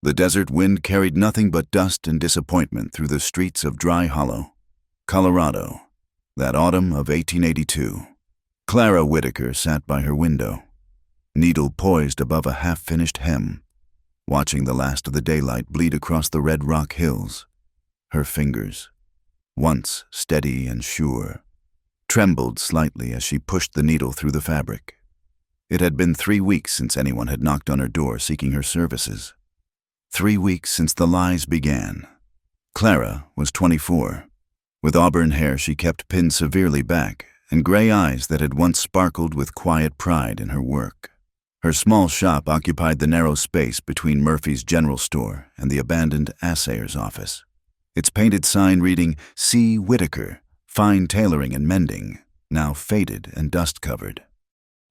The desert wind carried nothing but dust and disappointment through the streets of Dry Hollow, Colorado, that autumn of 1882. Clara Whitaker sat by her window, needle poised above a half-finished hem, watching the last of the daylight bleed across the red rock hills. Her fingers, once steady and sure, trembled slightly as she pushed the needle through the fabric. It had been 3 weeks since anyone had knocked on her door seeking her services. 3 weeks since the lies began. Clara was 24. With auburn hair she kept pinned severely back and gray eyes that had once sparkled with quiet pride in her work. Her small shop occupied the narrow space between Murphy's general store and the abandoned assayer's office. Its painted sign reading, "C. Whitaker, Fine Tailoring and Mending," now faded and dust-covered.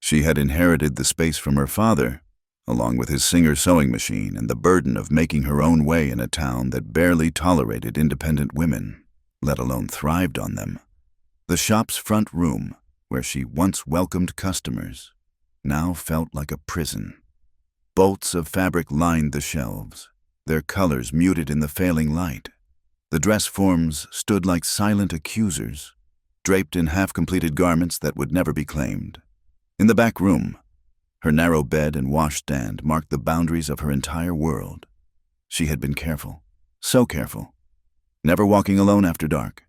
She had inherited the space from her father, along with his Singer sewing machine and the burden of making her own way in a town that barely tolerated independent women, let alone thrived on them. The shop's front room, where she once welcomed customers, now felt like a prison. Bolts of fabric lined the shelves, their colors muted in the failing light. The dress forms stood like silent accusers, draped in half-completed garments that would never be claimed. In the back room, her narrow bed and washstand marked the boundaries of her entire world. She had been careful, so careful, never walking alone after dark,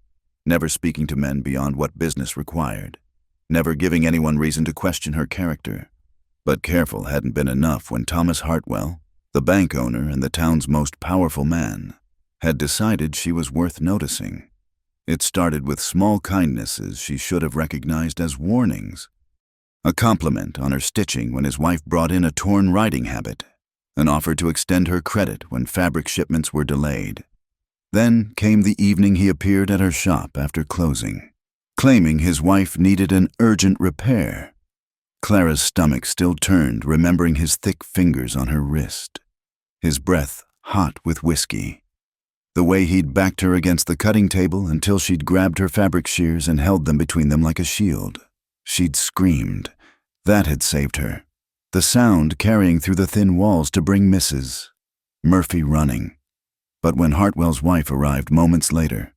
never speaking to men beyond what business required, never giving anyone reason to question her character. But careful hadn't been enough when Thomas Hartwell, the bank owner and the town's most powerful man, had decided she was worth noticing. It started with small kindnesses she should have recognized as warnings. A compliment on her stitching when his wife brought in a torn riding habit, an offer to extend her credit when fabric shipments were delayed. Then came the evening he appeared at her shop after closing, claiming his wife needed an urgent repair. Clara's stomach still turned, remembering his thick fingers on her wrist, his breath hot with whiskey, the way he'd backed her against the cutting table until she'd grabbed her fabric shears and held them between them like a shield. She'd screamed. That had saved her. The sound carrying through the thin walls to bring Mrs. Murphy running. But when Hartwell's wife arrived moments later,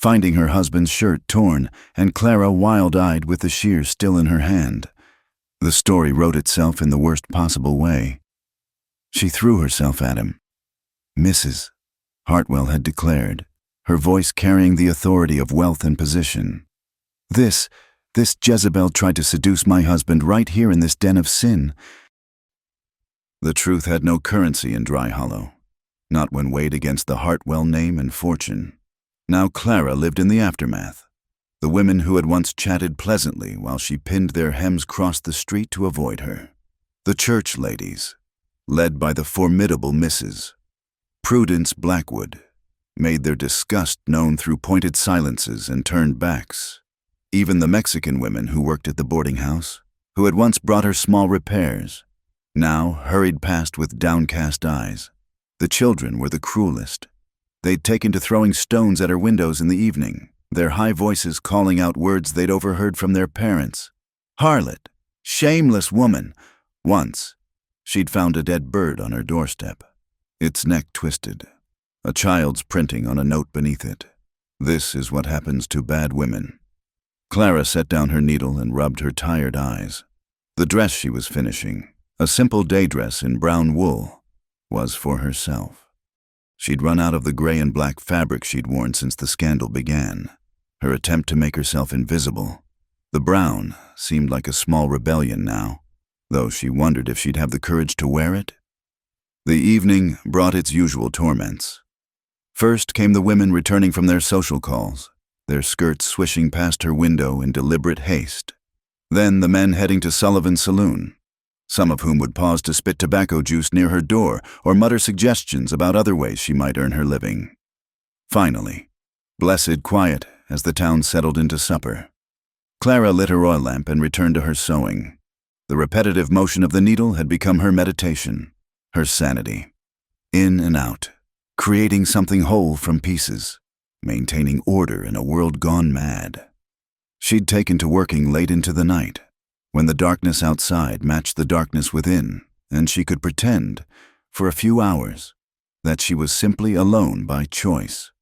finding her husband's shirt torn and Clara wild-eyed with the shears still in her hand, the story wrote itself in the worst possible way. She threw herself at him. "Mrs." Hartwell had declared, her voice carrying the authority of wealth and position. This Jezebel tried to seduce my husband right here in this den of sin." The truth had no currency in Dry Hollow, not when weighed against the Hartwell name and fortune. Now Clara lived in the aftermath. The women who had once chatted pleasantly while she pinned their hems crossed the street to avoid her. The church ladies, led by the formidable Mrs. Prudence Blackwood, made their disgust known through pointed silences and turned backs. Even the Mexican women who worked at the boarding house, who had once brought her small repairs, now hurried past with downcast eyes. The children were the cruelest. They'd taken to throwing stones at her windows in the evening, their high voices calling out words they'd overheard from their parents. "Harlot! Shameless woman!" Once, she'd found a dead bird on her doorstep, its neck twisted, a child's printing on a note beneath it. "This is what happens to bad women." Clara set down her needle and rubbed her tired eyes. The dress she was finishing, a simple day dress in brown wool, was for herself. She'd run out of the gray and black fabric she'd worn since the scandal began, her attempt to make herself invisible. The brown seemed like a small rebellion now, though she wondered if she'd have the courage to wear it. The evening brought its usual torments. First came the women returning from their social calls, their skirts swishing past her window in deliberate haste. Then the men heading to Sullivan's saloon, some of whom would pause to spit tobacco juice near her door or mutter suggestions about other ways she might earn her living. Finally, blessed quiet as the town settled into supper. Clara lit her oil lamp and returned to her sewing. The repetitive motion of the needle had become her meditation, her sanity. In and out, creating something whole from pieces, maintaining order in a world gone mad. She'd taken to working late into the night, when the darkness outside matched the darkness within, and she could pretend, for a few hours, that she was simply alone by choice.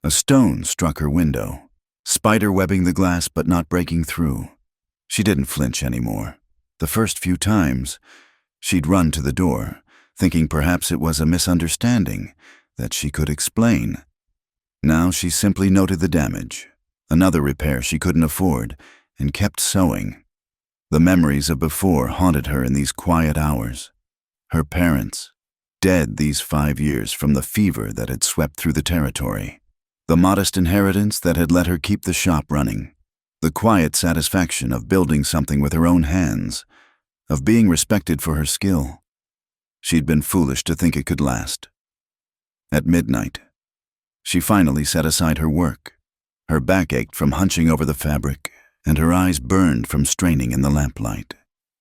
A stone struck her window, spider-webbing the glass but not breaking through. She didn't flinch anymore. The first few times, she'd run to the door, thinking perhaps it was a misunderstanding that she could explain. Now she simply noted the damage, another repair she couldn't afford, and kept sewing. The memories of before haunted her in these quiet hours. Her parents, dead these 5 years from the fever that had swept through the territory. The modest inheritance that had let her keep the shop running. The quiet satisfaction of building something with her own hands, of being respected for her skill. She'd been foolish to think it could last. At midnight, she finally set aside her work. Her back ached from hunching over the fabric, and her eyes burned from straining in the lamplight.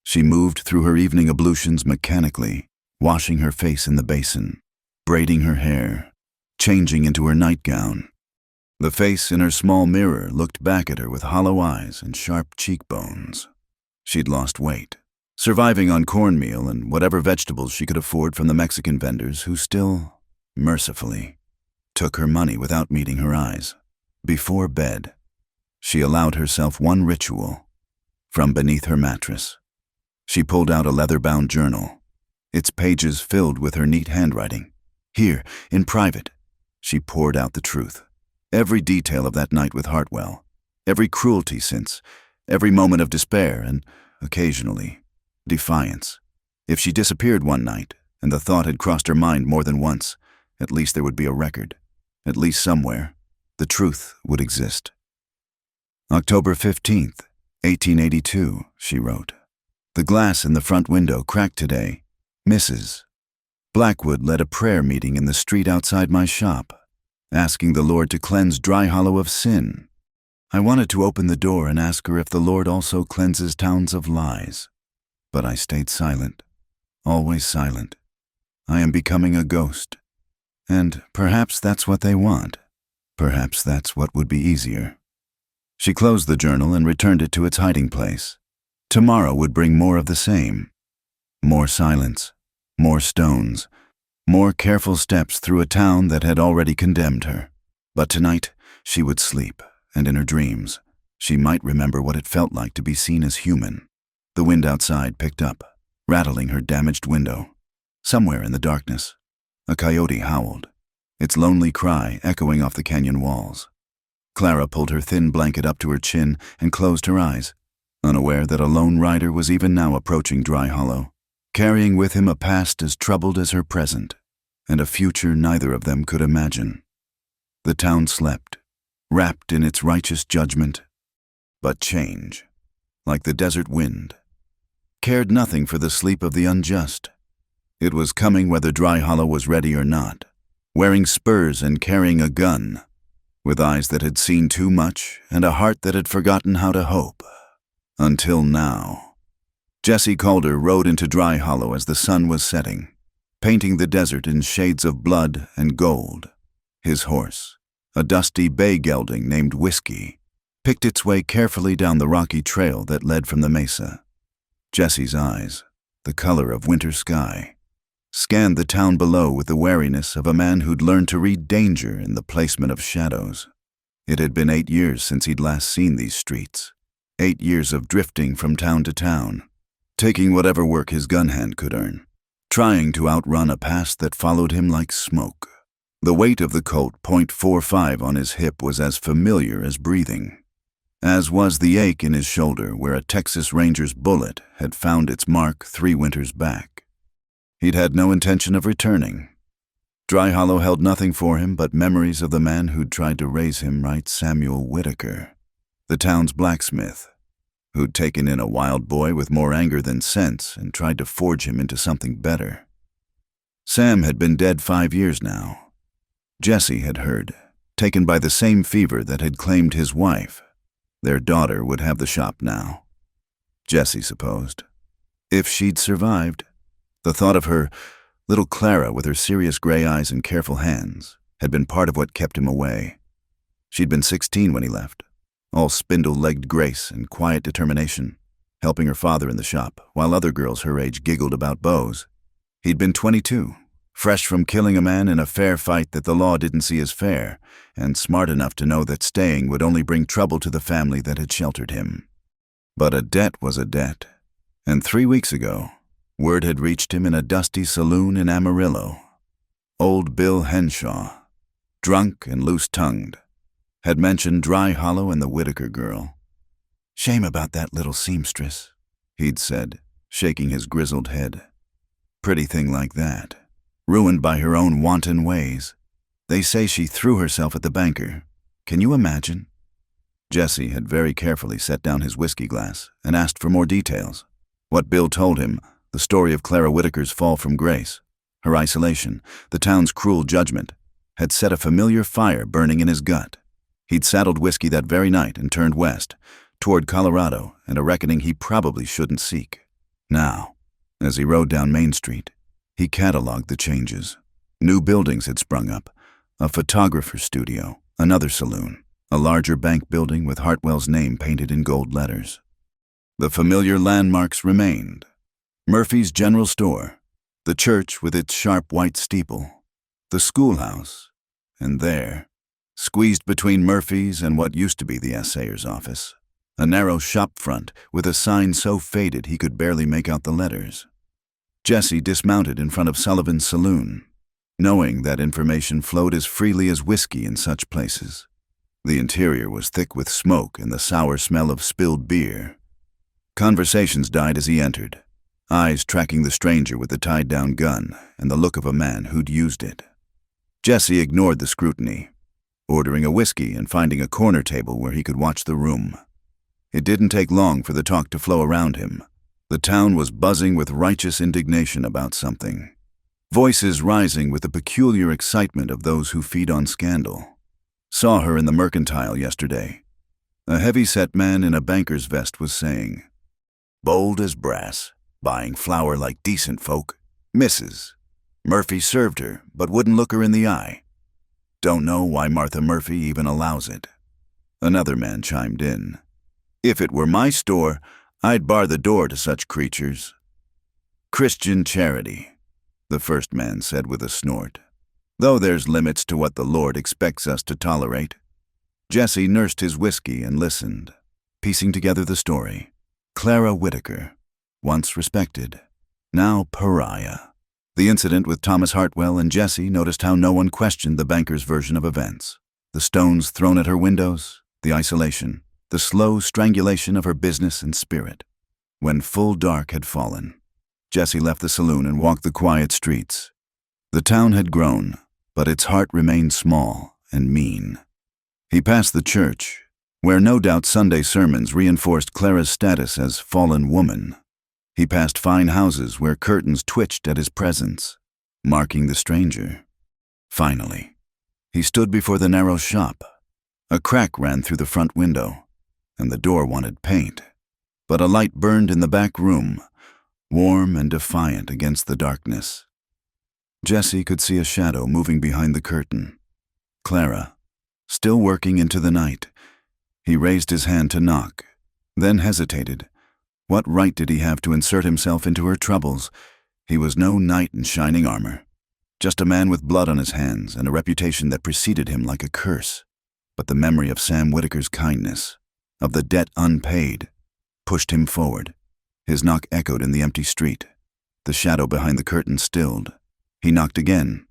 She moved through her evening ablutions mechanically, washing her face in the basin, braiding her hair, changing into her nightgown. The face in her small mirror looked back at her with hollow eyes and sharp cheekbones. She'd lost weight, surviving on cornmeal and whatever vegetables she could afford from the Mexican vendors who still, mercifully, took her money without meeting her eyes. Before bed, she allowed herself one ritual. From beneath her mattress, she pulled out a leather-bound journal, its pages filled with her neat handwriting. Here, in private, she poured out the truth. Every detail of that night with Hartwell, every cruelty since, every moment of despair and, occasionally, defiance. If she disappeared one night, and the thought had crossed her mind more than once, at least there would be a record. At least somewhere, the truth would exist. October 15th, 1882, she wrote. The glass in the front window cracked today. Mrs. Blackwood led a prayer meeting in the street outside my shop, asking the Lord to cleanse Dry Hollow of sin. I wanted to open the door and ask her if the Lord also cleanses towns of lies. But I stayed silent, always silent. I am becoming a ghost. And perhaps that's what they want. Perhaps that's what would be easier. She closed the journal and returned it to its hiding place. Tomorrow would bring more of the same. More silence, more stones, more careful steps through a town that had already condemned her. But tonight, she would sleep, and in her dreams, she might remember what it felt like to be seen as human. The wind outside picked up, rattling her damaged window. Somewhere in the darkness, a coyote howled, its lonely cry echoing off the canyon walls. Clara pulled her thin blanket up to her chin and closed her eyes, unaware that a lone rider was even now approaching Dry Hollow, carrying with him a past as troubled as her present, and a future neither of them could imagine. The town slept, wrapped in its righteous judgment, but change, like the desert wind, cared nothing for the sleep of the unjust. It was coming whether Dry Hollow was ready or not, wearing spurs and carrying a gun, with eyes that had seen too much and a heart that had forgotten how to hope. Until now. Jesse Calder rode into Dry Hollow as the sun was setting, painting the desert in shades of blood and gold. His horse, a dusty bay gelding named Whiskey, picked its way carefully down the rocky trail that led from the mesa. Jesse's eyes, the color of winter sky, scanned the town below with the wariness of a man who'd learned to read danger in the placement of shadows. It had been 8 years since he'd last seen these streets, 8 years of drifting from town to town, taking whatever work his gun hand could earn, trying to outrun a past that followed him like smoke. The weight of the Colt .45 on his hip was as familiar as breathing, as was the ache in his shoulder where a Texas Ranger's bullet had found its mark 3 winters back. He'd had no intention of returning. Dry Hollow held nothing for him but memories of the man who'd tried to raise him right, Samuel Whitaker, the town's blacksmith, who'd taken in a wild boy with more anger than sense and tried to forge him into something better. Sam had been dead 5 years now. Jesse had heard, taken by the same fever that had claimed his wife. Their daughter would have the shop now. Jesse supposed. If she'd survived. The thought of her, little Clara with her serious gray eyes and careful hands, had been part of what kept him away. She'd been 16 when he left, all spindle-legged grace and quiet determination, helping her father in the shop, while other girls her age giggled about beaux. He'd been 22, fresh from killing a man in a fair fight that the law didn't see as fair, and smart enough to know that staying would only bring trouble to the family that had sheltered him. But a debt was a debt, and 3 weeks ago, word had reached him in a dusty saloon in Amarillo. Old Bill Henshaw, drunk and loose-tongued, had mentioned Dry Hollow and the Whitaker girl. "Shame about that little seamstress," he'd said, shaking his grizzled head. "Pretty thing like that, ruined by her own wanton ways. They say she threw herself at the banker. Can you imagine?" Jesse had very carefully set down his whiskey glass and asked for more details. What Bill told him, the story of Clara Whitaker's fall from grace, her isolation, the town's cruel judgment, had set a familiar fire burning in his gut. He'd saddled whiskey that very night and turned west, toward Colorado and a reckoning he probably shouldn't seek. Now, as he rode down Main Street, he cataloged the changes. New buildings had sprung up, a photographer's studio, another saloon, a larger bank building with Hartwell's name painted in gold letters. The familiar landmarks remained. Murphy's General Store, the church with its sharp white steeple, the schoolhouse, and there, squeezed between Murphy's and what used to be the assayer's office, a narrow shop front with a sign so faded he could barely make out the letters. Jesse dismounted in front of Sullivan's saloon, knowing that information flowed as freely as whiskey in such places. The interior was thick with smoke and the sour smell of spilled beer. Conversations died as he entered, eyes tracking the stranger with the tied-down gun and the look of a man who'd used it. Jesse ignored the scrutiny, ordering a whiskey and finding a corner table where he could watch the room. It didn't take long for the talk to flow around him. The town was buzzing with righteous indignation about something, voices rising with the peculiar excitement of those who feed on scandal. "Saw her in the Mercantile yesterday," a heavy-set man in a banker's vest was saying. "Bold as brass, buying flour like decent folk. Mrs. Murphy served her, but wouldn't look her in the eye. Don't know why Martha Murphy even allows it." Another man chimed in. "If it were my store, I'd bar the door to such creatures." "Christian charity," the first man said with a snort. "Though there's limits to what the Lord expects us to tolerate." Jesse nursed his whiskey and listened, piecing together the story. Clara Whitaker, once respected, now pariah. The incident with Thomas Hartwell, and Jesse noticed how no one questioned the banker's version of events. The stones thrown at her windows, the isolation, the slow strangulation of her business and spirit. When full dark had fallen, Jesse left the saloon and walked the quiet streets. The town had grown, but its heart remained small and mean. He passed the church, where no doubt Sunday sermons reinforced Clara's status as fallen woman. He passed fine houses where curtains twitched at his presence, marking the stranger. Finally, he stood before the narrow shop. A crack ran through the front window, and the door wanted paint, but a light burned in the back room, warm and defiant against the darkness. Jesse could see a shadow moving behind the curtain. Clara, still working into the night. He raised his hand to knock, then hesitated. What right did he have to insert himself into her troubles? He was no knight in shining armor, just a man with blood on his hands and a reputation that preceded him like a curse. But the memory of Sam Whitaker's kindness, of the debt unpaid, pushed him forward. His knock echoed in the empty street. The shadow behind the curtain stilled. He knocked again,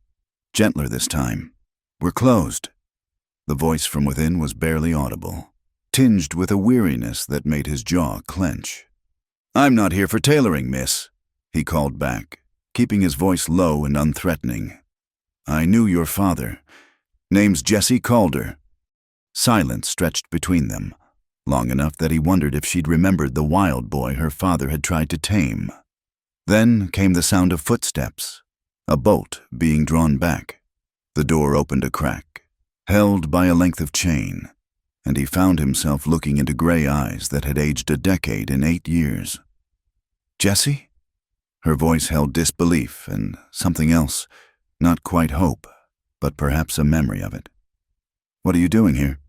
gentler this time. "We're closed." The voice from within was barely audible, tinged with a weariness that made his jaw clench. "I'm not here for tailoring, miss," he called back, keeping his voice low and unthreatening. "I knew your father. Name's Jesse Calder." Silence stretched between them, long enough that he wondered if she'd remembered the wild boy her father had tried to tame. Then came the sound of footsteps, a bolt being drawn back. The door opened a crack, held by a length of chain, and he found himself looking into gray eyes that had aged a decade in 8 years. "Jesse?" Her voice held disbelief and something else, not quite hope, but perhaps a memory of it. "What are you doing here?"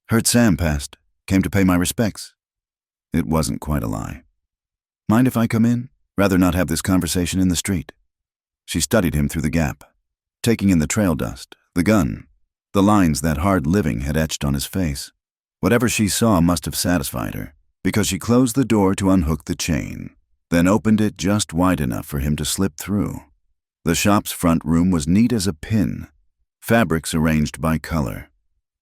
"Heard Sam passed. Came to pay my respects." It wasn't quite a lie. "Mind if I come in? Rather not have this conversation in the street." She studied him through the gap, taking in the trail dust, the gun, the lines that hard living had etched on his face. Whatever she saw must have satisfied her, because she closed the door to unhook the chain, then opened it just wide enough for him to slip through. The shop's front room was neat as a pin, fabrics arranged by color,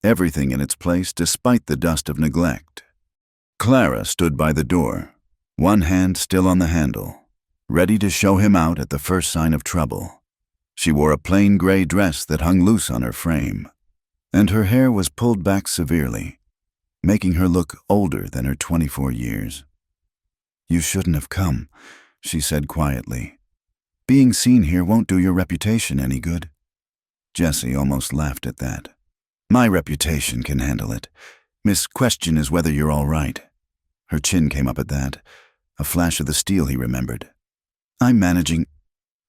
everything in its place despite the dust of neglect. Clara stood by the door, one hand still on the handle, ready to show him out at the first sign of trouble. She wore a plain gray dress that hung loose on her frame, and her hair was pulled back severely, making her look older than her 24 years. "You shouldn't have come," she said quietly. "Being seen here won't do your reputation any good." Jessie almost laughed at that. "My reputation can handle it. Miss Question is whether you're all right." Her chin came up at that, a flash of the steel he remembered. "I'm managing."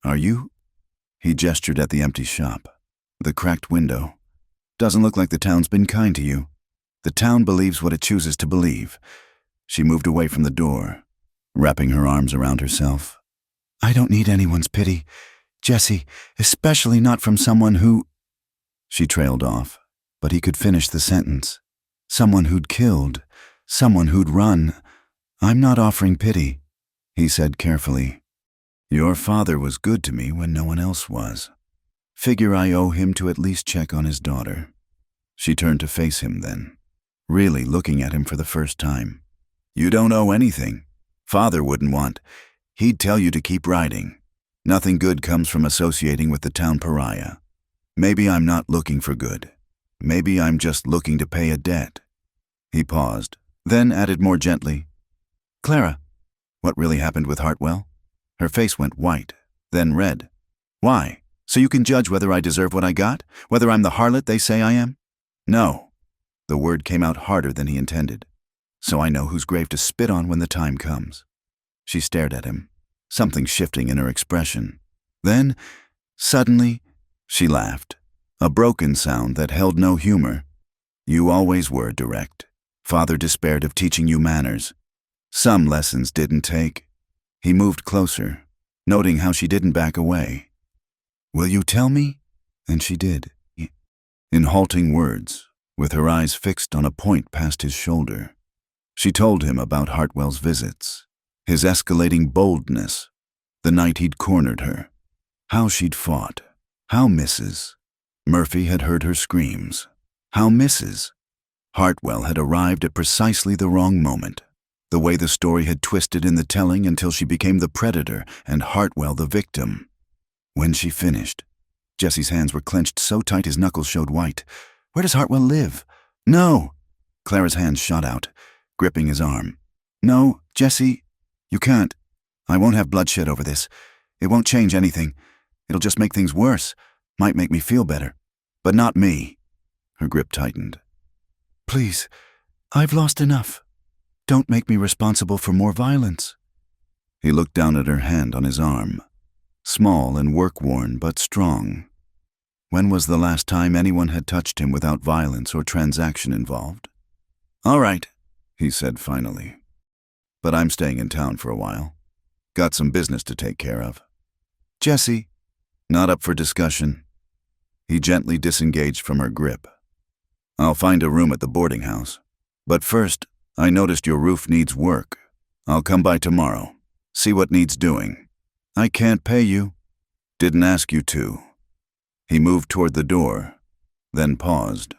"Are you?" He gestured at the empty shop, the cracked window. "Doesn't look like the town's been kind to you." "The town believes what it chooses to believe." She moved away from the door, wrapping her arms around herself. "I don't need anyone's pity, Jessie, especially not from someone who—" She trailed off, but he could finish the sentence. "Someone who'd killed, someone who'd run. I'm not offering pity," he said carefully. "Your father was good to me when no one else was. Figure I owe him to at least check on his daughter." She turned to face him then, really looking at him for the first time. "You don't owe anything. Father wouldn't want. He'd tell you to keep riding. Nothing good comes from associating with the town pariah. Maybe I'm not looking for good. Maybe I'm just looking to pay a debt." He paused, then added more gently, "Clara, what really happened with Hartwell?" Her face went white, then red. "Why? So you can judge whether I deserve what I got? Whether I'm the harlot they say I am?" "No." The word came out harder than he intended. "So I know whose grave to spit on when the time comes." She stared at him, something shifting in her expression. Then, suddenly, she laughed, a broken sound that held no humor. "You always were direct. Father despaired of teaching you manners. Some lessons didn't take." He moved closer, noting how she didn't back away. "Will you tell me?" And she did. In halting words, with her eyes fixed on a point past his shoulder, she told him about Hartwell's visits, his escalating boldness, the night he'd cornered her, how she'd fought, how Mrs. Murphy had heard her screams, how Mrs. Hartwell had arrived at precisely the wrong moment, the way the story had twisted in the telling until she became the predator and Hartwell the victim. When she finished, Jessie's hands were clenched so tight his knuckles showed white. "Where does Hartwell live?" "No!" Clara's hands shot out, gripping his arm. "No, Jessie, you can't. I won't have bloodshed over this. It won't change anything. It'll just make things worse. Might make me feel better. But not me." Her grip tightened. "Please, I've lost enough. Don't make me responsible for more violence." He looked down at her hand on his arm, small and work-worn but strong. When was the last time anyone had touched him without violence or transaction involved? "All right," he said finally. "But I'm staying in town for a while. Got some business to take care of." "Jessie." "Not up for discussion." He gently disengaged from her grip. "I'll find a room at the boarding house. But first, I noticed your roof needs work. I'll come by tomorrow. See what needs doing." "I can't pay you." "Didn't ask you to." He moved toward the door, then paused.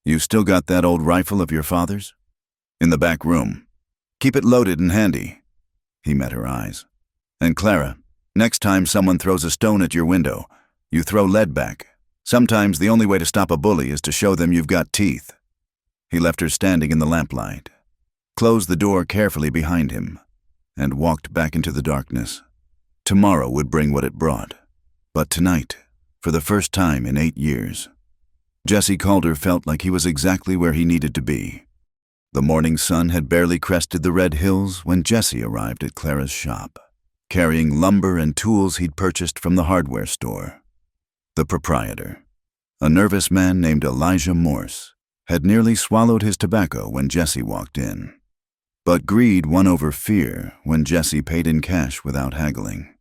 "You still got that old rifle of your father's?" "In the back room. Keep it loaded and handy." He met her eyes. "And Clara, next time someone throws a stone at your window, you throw lead back. Sometimes the only way to stop a bully is to show them you've got teeth." He left her standing in the lamplight, closed the door carefully behind him, and walked back into the darkness. Tomorrow would bring what it brought. But tonight, for the first time in 8 years, Jessie Calder felt like he was exactly where he needed to be. The morning sun had barely crested the red hills when Jessie arrived at Clara's shop, carrying lumber and tools he'd purchased from the hardware store. The proprietor, a nervous man named Elijah Morse, had nearly swallowed his tobacco when Jessie walked in. But greed won over fear when Jessie paid in cash without haggling.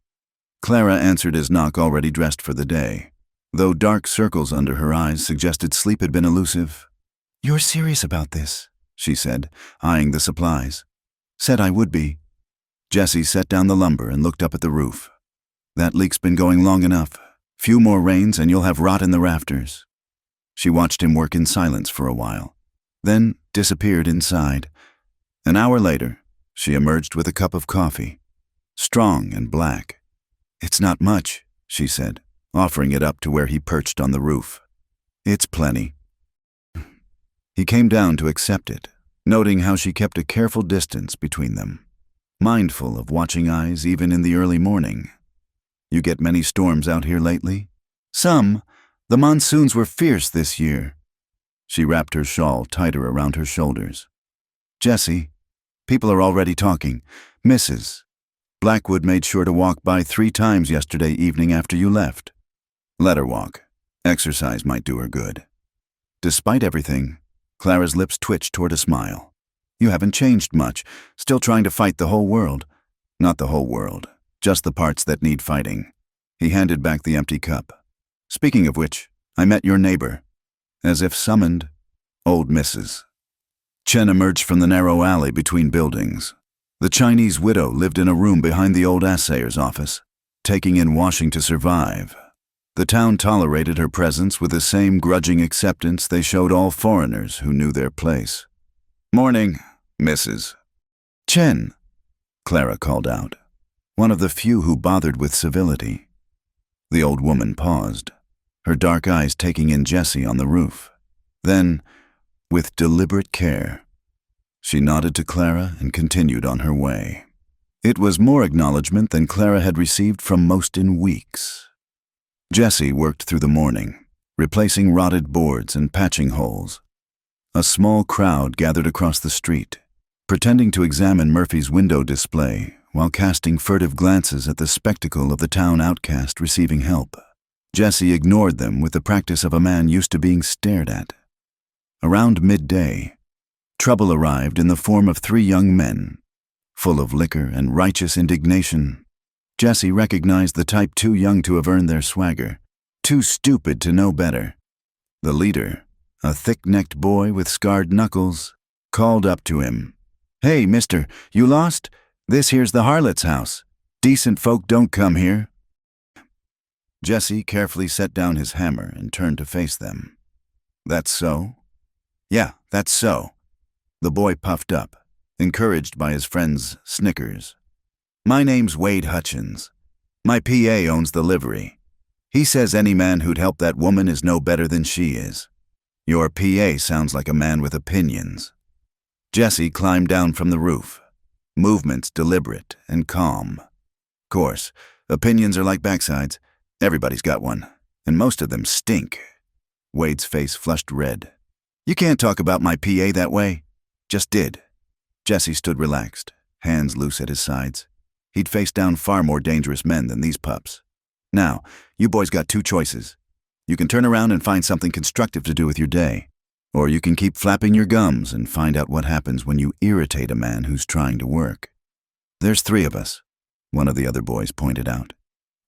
Clara answered his knock, already dressed for the day, though dark circles under her eyes suggested sleep had been elusive. "You're serious about this?" she said, eyeing the supplies. "Said I would be." Jessie set down the lumber and looked up at the roof. "That leak's been going long enough. Few more rains and you'll have rot in the rafters." She watched him work in silence for a while, then disappeared inside. An hour later, she emerged with a cup of coffee, strong and black. "It's not much," she said, offering it up to where he perched on the roof. "It's plenty." He came down to accept it, noting how she kept a careful distance between them, mindful of watching eyes even in the early morning. "You get many storms out here lately?" "Some. The monsoons were fierce this year." She wrapped her shawl tighter around her shoulders. "Jessie, people are already talking. Mrs. Blackwood made sure to walk by 3 times yesterday evening after you left." "Let her walk. Exercise might do her good." Despite everything, Clara's lips twitched toward a smile. "You haven't changed much, still trying to fight the whole world." "Not the whole world, just the parts that need fighting." He handed back the empty cup. "Speaking of which, I met your neighbor." As if summoned, old Mrs. Chen emerged from the narrow alley between buildings. The Chinese widow lived in a room behind the old assayer's office, taking in washing to survive. The town tolerated her presence with the same grudging acceptance they showed all foreigners who knew their place. "Morning, Mrs. Chen," Clara called out, one of the few who bothered with civility. The old woman paused, her dark eyes taking in Jessie on the roof. Then, with deliberate care, she nodded to Clara and continued on her way. It was more acknowledgement than Clara had received from most in weeks. Jessie worked through the morning, replacing rotted boards and patching holes. A small crowd gathered across the street, pretending to examine Murphy's window display while casting furtive glances at the spectacle of the town outcast receiving help. Jessie ignored them with the practice of a man used to being stared at. Around midday, trouble arrived in the form of 3 young men, full of liquor and righteous indignation. Jessie recognized the type too young to have earned their swagger, too stupid to know better. The leader, a thick-necked boy with scarred knuckles, called up to him. "Hey, mister, you lost? This here's the harlot's house. Decent folk don't come here." Jessie carefully set down his hammer and turned to face them. "That's so?" "Yeah, that's so." The boy puffed up, encouraged by his friend's snickers. "My name's Wade Hutchins. My PA owns the livery. He says any man who'd help that woman is no better than she is. Your PA sounds like a man with opinions." Jessie climbed down from the roof, movements deliberate and calm. "Course, opinions are like backsides. Everybody's got one, and most of them stink." Wade's face flushed red. "You can't talk about my PA that way." "Just did." Jessie stood relaxed, hands loose at his sides. He'd faced down far more dangerous men than these pups. "Now, you boys got 2 choices. You can turn around and find something constructive to do with your day, or you can keep flapping your gums and find out what happens when you irritate a man who's trying to work." "There's 3 of us," one of the other boys pointed out,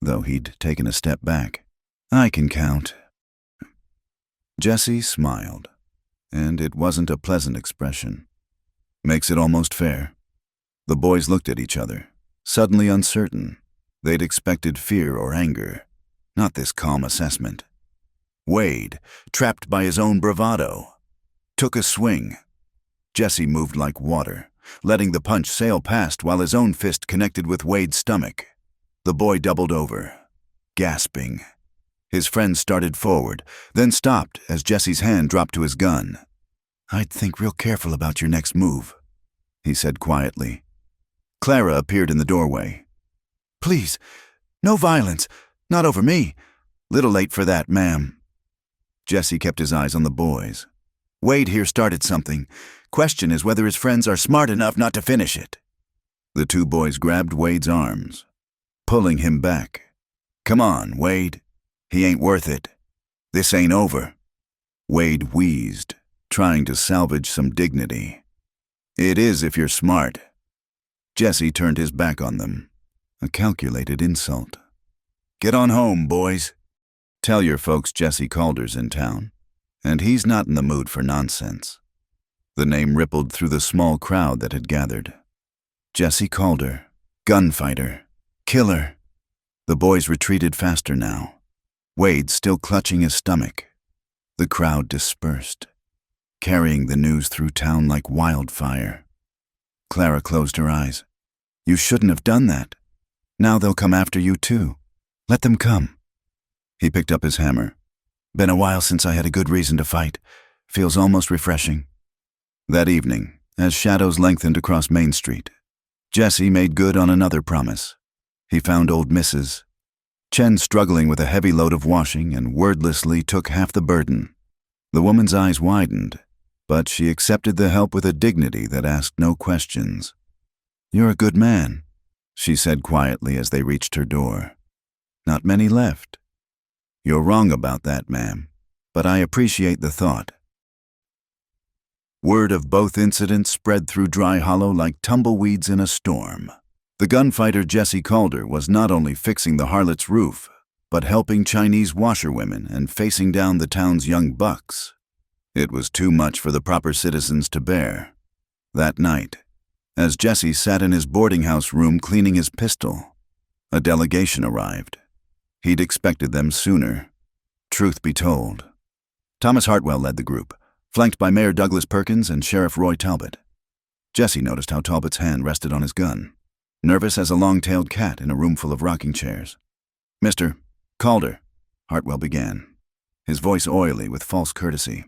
though he'd taken a step back. "I can count." Jessie smiled, and it wasn't a pleasant expression. "Makes it almost fair." The boys looked at each other, suddenly uncertain. They'd expected fear or anger, not this calm assessment. Wade, trapped by his own bravado, took a swing. Jessie moved like water, letting the punch sail past while his own fist connected with Wade's stomach. The boy doubled over, gasping. His friend started forward, then stopped as Jessie's hand dropped to his gun. "I'd think real careful about your next move," he said quietly. Clara appeared in the doorway. "Please, no violence, not over me. Little late for that, ma'am." Jessie kept his eyes on the boys. "Wade here started something. Question is whether his friends are smart enough not to finish it." The 2 boys grabbed Wade's arms, pulling him back. "Come on, Wade. He ain't worth it. This ain't over." Wade wheezed, trying to salvage some dignity. "It is if you're smart." Jessie turned his back on them, a calculated insult. Get on home, boys. Tell your folks Jesse Calder's in town, and he's not in the mood for nonsense. The name rippled through the small crowd that had gathered. Jesse Calder, gunfighter, killer. The boys retreated faster now, Wade still clutching his stomach. The crowd dispersed, carrying the news through town like wildfire. Clara closed her eyes. You shouldn't have done that. Now they'll come after you too. Let them come. He picked up his hammer. Been a while since I had a good reason to fight. Feels almost refreshing. That evening, as shadows lengthened across Main Street, Jesse made good on another promise. He found old Mrs. Chen struggling with a heavy load of washing and wordlessly took half the burden. The woman's eyes widened, but she accepted the help with a dignity that asked no questions. You're a good man, she said quietly as they reached her door. Not many left. You're wrong about that, ma'am, but I appreciate the thought. Word of both incidents spread through Dry Hollow like tumbleweeds in a storm. The gunfighter Jesse Calder was not only fixing the harlot's roof, but helping Chinese washerwomen and facing down the town's young bucks. It was too much for the proper citizens to bear. That night, as Jesse sat in his boarding house room cleaning his pistol, a delegation arrived. He'd expected them sooner. Truth be told, Thomas Hartwell led the group, flanked by Mayor Douglas Perkins and Sheriff Roy Talbot. Jesse noticed how Talbot's hand rested on his gun, nervous as a long-tailed cat in a room full of rocking chairs. Mr. Calder, Hartwell began, his voice oily with false courtesy.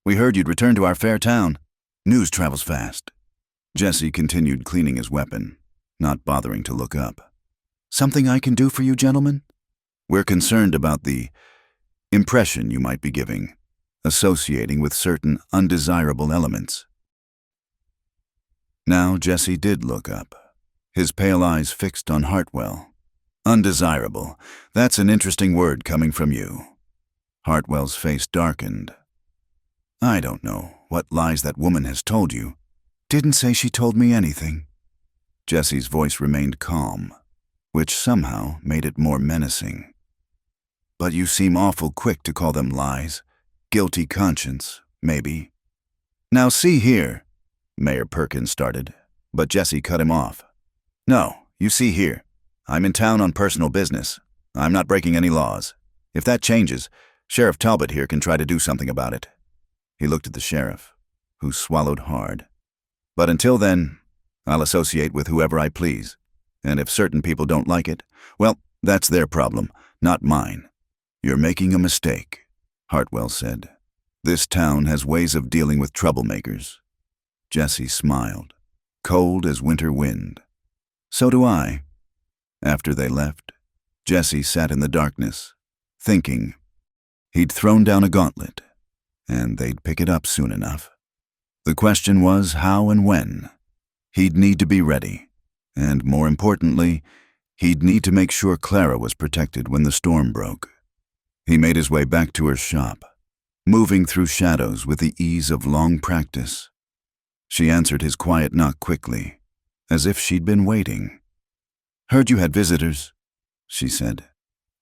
We heard you'd returned to our fair town. News travels fast. Jesse continued cleaning his weapon, not bothering to look up. Something I can do for you, gentlemen? We're concerned about the impression you might be giving, associating with certain undesirable elements. Now Jesse did look up, his pale eyes fixed on Hartwell. Undesirable. That's an interesting word coming from you. Hartwell's face darkened. I don't know what lies that woman has told you. Didn't say she told me anything. Jesse's voice remained calm, which somehow made it more menacing. But you seem awful quick to call them lies. Guilty conscience, maybe. Now see here, Mayor Perkins started, but Jesse cut him off. No, you see here. I'm in town on personal business. I'm not breaking any laws. If that changes, Sheriff Talbot here can try to do something about it. He looked at the sheriff, who swallowed hard. But until then, I'll associate with whoever I please. And if certain people don't like it, well, that's their problem, not mine. You're making a mistake, Hartwell said. This town has ways of dealing with troublemakers. Jesse smiled, cold as winter wind. So do I. After they left, Jesse sat in the darkness, thinking. He'd thrown down a gauntlet, and they'd pick it up soon enough. The question was how and when. He'd need to be ready, and more importantly, he'd need to make sure Clara was protected when the storm broke. He made his way back to her shop, moving through shadows with the ease of long practice. She answered his quiet knock quickly, as if she'd been waiting. Heard you had visitors, she said.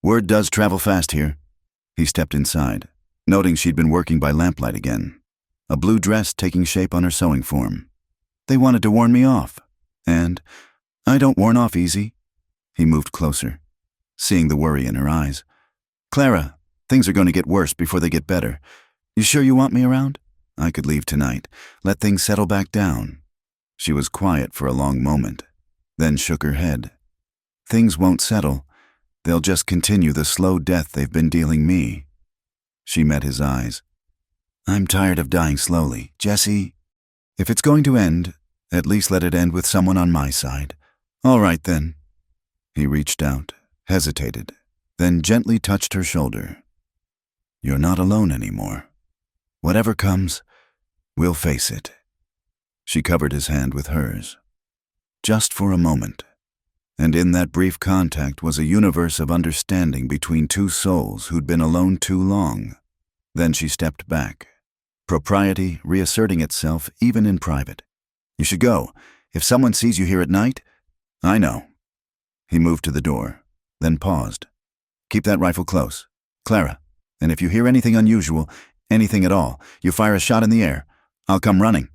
Word does travel fast here. He stepped inside, noting she'd been working by lamplight again, a blue dress taking shape on her sewing form. They wanted to warn me off, and I don't warn off easy. He moved closer, seeing the worry in her eyes. Clara, things are going to get worse before they get better. You sure you want me around? I could leave tonight, let things settle back down. She was quiet for a long moment, then shook her head. Things won't settle. They'll just continue the slow death they've been dealing me. She met his eyes. I'm tired of dying slowly, Jesse. If it's going to end, at least let it end with someone on my side. All right, then. He reached out, hesitated, then gently touched her shoulder. You're not alone anymore. Whatever comes, we'll face it. She covered his hand with hers. Just for a moment. And in that brief contact was a universe of understanding between two souls who'd been alone too long. Then she stepped back, propriety reasserting itself even in private. You should go. If someone sees you here at night, I know. He moved to the door, then paused. Keep that rifle close. Clara, and if you hear anything unusual, anything at all, you fire a shot in the air. I'll come running."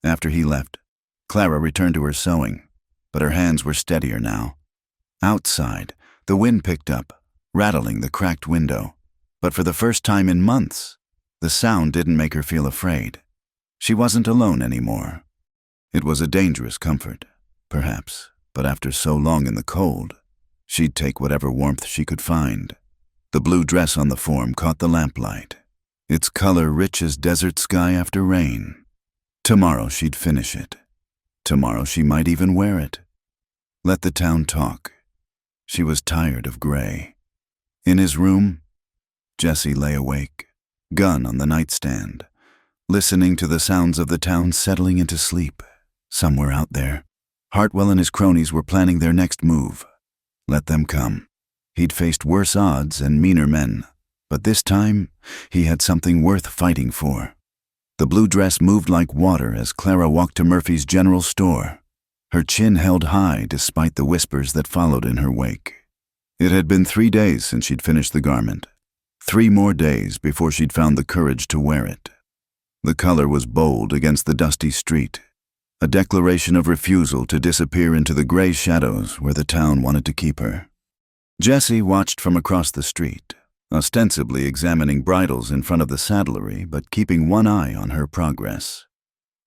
After he left, Clara returned to her sewing, but her hands were steadier now. Outside, the wind picked up, rattling the cracked window. But for the first time in months, the sound didn't make her feel afraid. She wasn't alone anymore. It was a dangerous comfort, perhaps, but after so long in the cold, she'd take whatever warmth she could find. The blue dress on the form caught the lamplight, its color rich as desert sky after rain. Tomorrow she'd finish it. Tomorrow she might even wear it. Let the town talk. She was tired of gray. In his room, Jesse lay awake, gun on the nightstand, listening to the sounds of the town settling into sleep. Somewhere out there, Hartwell and his cronies were planning their next move. Let them come. He'd faced worse odds and meaner men, but this time he had something worth fighting for. The blue dress moved like water as Clara walked to Murphy's general store. Her chin held high despite the whispers that followed in her wake. It had been 3 days since she'd finished the garment. 3 more days before she'd found the courage to wear it. The color was bold against the dusty street, a declaration of refusal to disappear into the gray shadows where the town wanted to keep her. Jesse watched from across the street, ostensibly examining bridles in front of the saddlery but keeping one eye on her progress.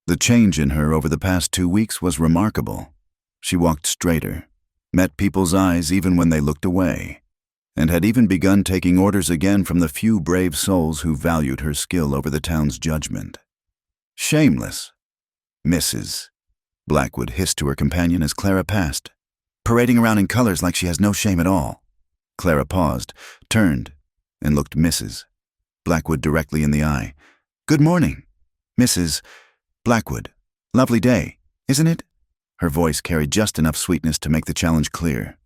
The change in her over the past 2 weeks was remarkable. She walked straighter, met people's eyes even when they looked away, and had even begun taking orders again from the few brave souls who valued her skill over the town's judgment. "Shameless." "Mrs." Blackwood hissed to her companion as Clara passed, "parading around in colors like she has no shame at all." Clara paused, turned, and looked Mrs. Blackwood directly in the eye. "Good morning, Mrs. Blackwood. Lovely day, isn't it?" Her voice carried just enough sweetness to make the challenge clear.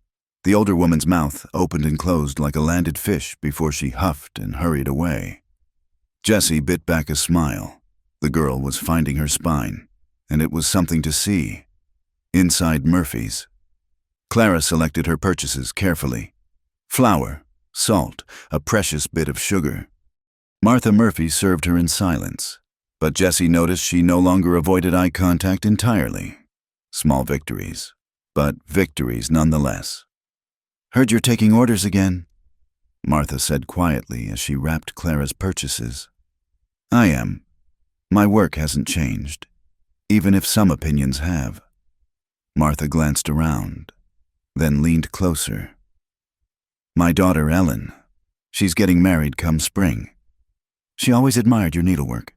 The older woman's mouth opened and closed like a landed fish before she huffed and hurried away. Jesse bit back a smile. The girl was finding her spine, and it was something to see. Inside Murphy's, Clara selected her purchases carefully. Flour, salt, a precious bit of sugar. Martha Murphy served her in silence, but Jesse noticed she no longer avoided eye contact entirely. Small victories, but victories nonetheless. "Heard you're taking orders again," Martha said quietly as she wrapped Clara's purchases. "I am. My work hasn't changed, even if some opinions have." Martha glanced around, then leaned closer. "My daughter Ellen. She's getting married come spring. She always admired your needlework."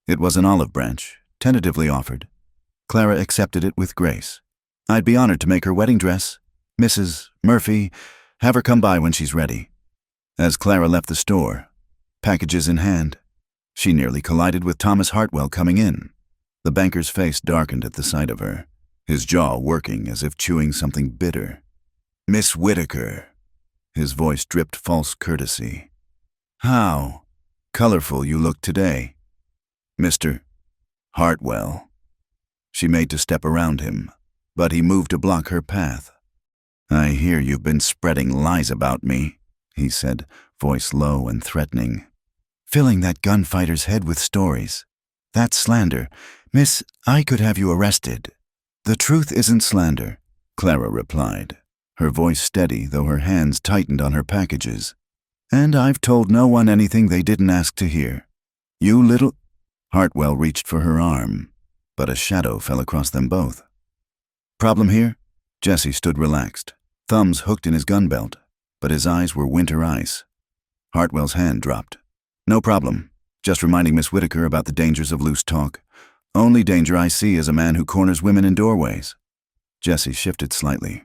It was an olive branch, tentatively offered. Clara accepted it with grace. "I'd be honored to make her wedding dress. Mrs. Murphy, have her come by when she's ready." As Clara left the store, packages in hand, she nearly collided with Thomas Hartwell coming in. The banker's face darkened at the sight of her, his jaw working as if chewing something bitter. "Miss Whitaker." His voice dripped false courtesy. "How colorful you look today, Mr. Hartwell." She made to step around him, but he moved to block her path. "I hear you've been spreading lies about me," he said, voice low and threatening. "Filling that gunfighter's head with stories. That's slander. Miss, I could have you arrested." "The truth isn't slander," Clara replied, her voice steady though her hands tightened on her packages. "And I've told no one anything they didn't ask to hear. You little—" Hartwell reached for her arm, but a shadow fell across them both. "Problem here?" Jesse stood relaxed, thumbs hooked in his gun belt, but his eyes were winter ice. Hartwell's hand dropped. "No problem. Just reminding Miss Whitaker about the dangers of loose talk. Only danger I see is a man who corners women in doorways." Jesse shifted slightly,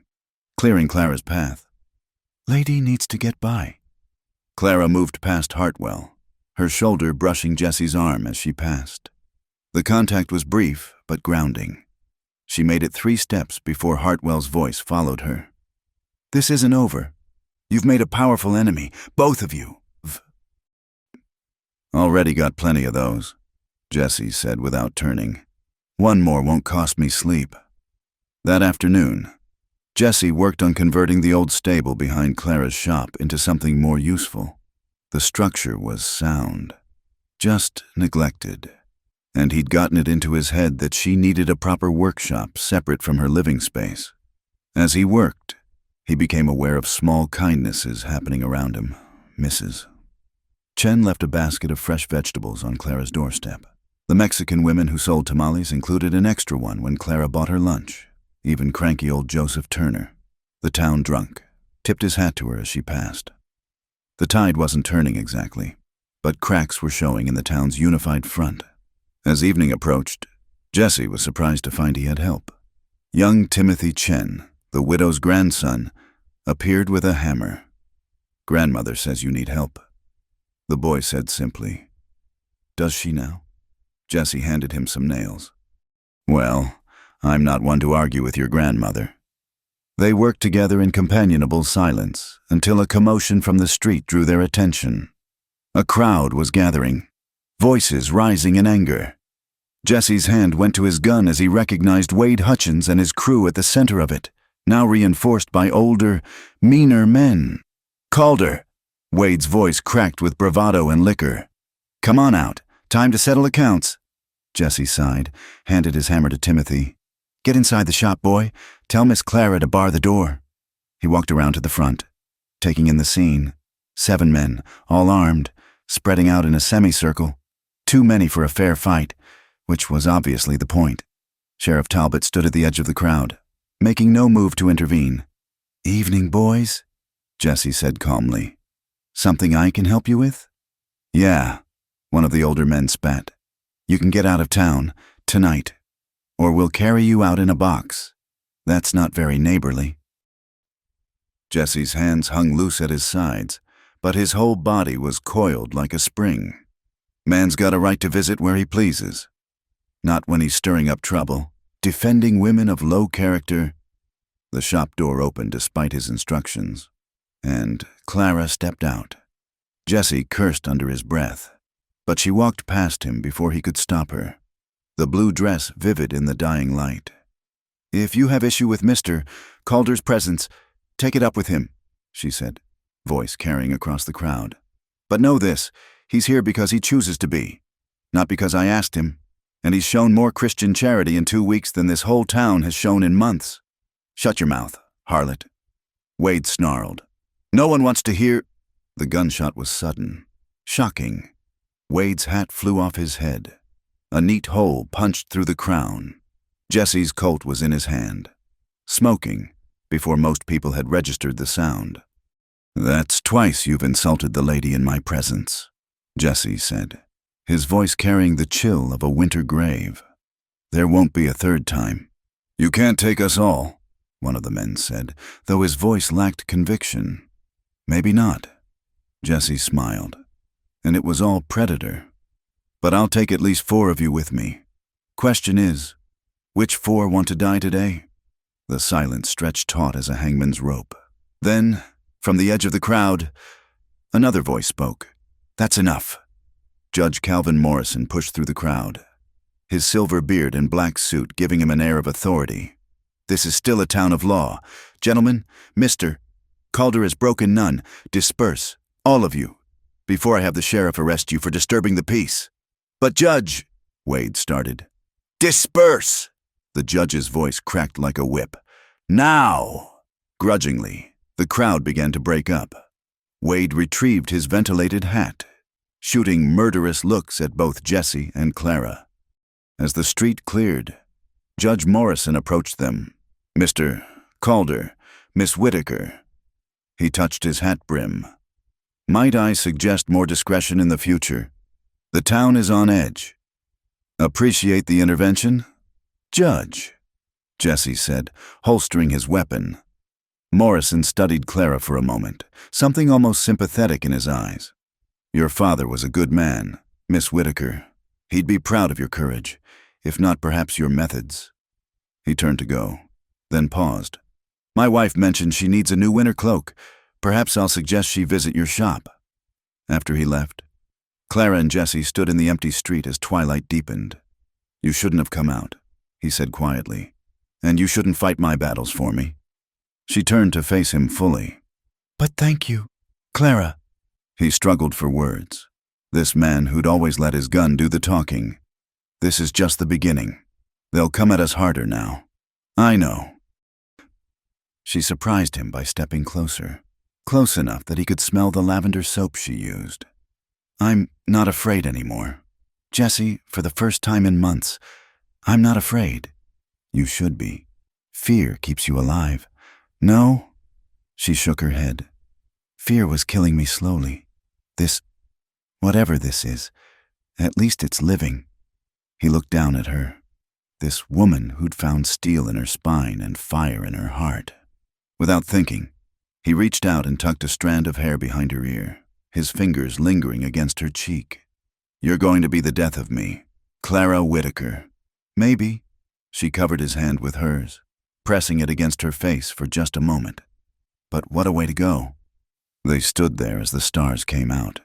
clearing Clara's path. "Lady needs to get by." Clara moved past Hartwell, her shoulder brushing Jesse's arm as she passed. The contact was brief but grounding. She made it 3 steps before Hartwell's voice followed her. "This isn't over. You've made a powerful enemy, both of you." "Already got plenty of those," Jesse said without turning. "One more won't cost me sleep." That afternoon, Jesse worked on converting the old stable behind Clara's shop into something more useful. The structure was sound, just neglected, and he'd gotten it into his head that she needed a proper workshop separate from her living space. As he worked, he became aware of small kindnesses happening around him. Mrs. Chen left a basket of fresh vegetables on Clara's doorstep. The Mexican women who sold tamales included an extra one when Clara bought her lunch. Even cranky old Joseph Turner, the town drunk, tipped his hat to her as she passed. The tide wasn't turning exactly, but cracks were showing in the town's unified front. As evening approached, Jesse was surprised to find he had help. Young Timothy Chen, the widow's grandson, appeared with a hammer. "Grandmother says you need help." The boy said simply. "Does she now?" Jesse handed him some nails. "Well, I'm not one to argue with your grandmother." They worked together in companionable silence until a commotion from the street drew their attention. A crowd was gathering, voices rising in anger. Jesse's hand went to his gun as he recognized Wade Hutchins and his crew at the center of it, now reinforced by older, meaner men. "Calder!" Wade's voice cracked with bravado and liquor. "Come on out. Time to settle accounts." Jesse sighed, handed his hammer to Timothy. "Get inside the shop, boy. Tell Miss Clara to bar the door." He walked around to the front, taking in the scene. 7 men, all armed, spreading out in a semicircle. Too many for a fair fight, which was obviously the point. Sheriff Talbot stood at the edge of the crowd, making no move to intervene. "Evening, boys," Jesse said calmly. "Something I can help you with?" "Yeah," one of the older men spat. "You can get out of town, tonight, or we'll carry you out in a box. That's not very neighborly." Jesse's hands hung loose at his sides, but his whole body was coiled like a spring. Man's got a right to visit where he pleases. Not when he's stirring up trouble, defending women of low character. The shop door opened despite his instructions, and Clara stepped out. Jesse cursed under his breath, but she walked past him before he could stop her, the blue dress vivid in the dying light. "If you have issue with Mr. Calder's presence, take it up with him," she said, voice carrying across the crowd. "But know this, he's here because he chooses to be, not because I asked him, and he's shown more Christian charity in 2 weeks than this whole town has shown in months." "Shut your mouth, harlot," Wade snarled. "No one wants to hear—" The gunshot was sudden, shocking. Wade's hat flew off his head. A neat hole punched through the crown. Jesse's Colt was in his hand, smoking, before most people had registered the sound. "That's twice you've insulted the lady in my presence," Jesse said, his voice carrying the chill of a winter grave. "There won't be a third time." "You can't take us all," one of the men said, though his voice lacked conviction. "Maybe not." Jesse smiled, and it was all predator. "But I'll take at least 4 of you with me. Question is, which 4 want to die today?" The silence stretched taut as a hangman's rope. Then, from the edge of the crowd, another voice spoke. "That's enough." Judge Calvin Morrison pushed through the crowd, his silver beard and black suit giving him an air of authority. "This is still a town of law. Gentlemen, Mr. Calder has broken none. Disperse, all of you, before I have the sheriff arrest you for disturbing the peace." "But Judge," Wade started. "Disperse!" The judge's voice cracked like a whip. "Now!" Grudgingly, the crowd began to break up. Wade retrieved his ventilated hat, shooting murderous looks at both Jesse and Clara. As the street cleared, Judge Morrison approached them. "Mr. Calder, Miss Whitaker." He touched his hat brim. "Might I suggest more discretion in the future? The town is on edge." "Appreciate the intervention, Judge," Jesse said, holstering his weapon. Morrison studied Clara for a moment, something almost sympathetic in his eyes. "Your father was a good man, Miss Whitaker. He'd be proud of your courage, if not perhaps your methods." He turned to go, then paused. "My wife mentioned she needs a new winter cloak. Perhaps I'll suggest she visit your shop." After he left, Clara and Jesse stood in the empty street as twilight deepened. "You shouldn't have come out," he said quietly. "And you shouldn't fight my battles for me." She turned to face him fully. "But thank you, Clara." He struggled for words. This man who'd always let his gun do the talking. "This is just the beginning. They'll come at us harder now. I know." She surprised him by stepping closer, close enough that he could smell the lavender soap she used. "I'm not afraid anymore. Jesse, for the first time in months, I'm not afraid." "You should be. Fear keeps you alive." "No." She shook her head. "Fear was killing me slowly. Whatever this is, at least it's living." He looked down at her. This woman who'd found steel in her spine and fire in her heart. Without thinking, he reached out and tucked a strand of hair behind her ear, his fingers lingering against her cheek. "You're going to be the death of me, Clara Whitaker." "Maybe." She covered his hand with hers, pressing it against her face for just a moment. But what a way to go. They stood there as the stars came out.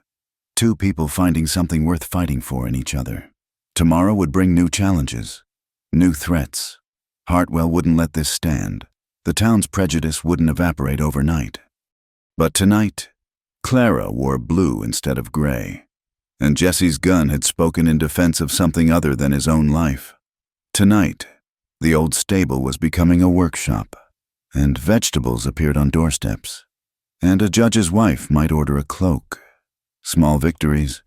Two people finding something worth fighting for in each other. Tomorrow would bring new challenges, new threats. Hartwell wouldn't let this stand. The town's prejudice wouldn't evaporate overnight. But tonight, Clara wore blue instead of gray, and Jesse's gun had spoken in defense of something other than his own life. Tonight, the old stable was becoming a workshop, and vegetables appeared on doorsteps, and a judge's wife might order a cloak. Small victories,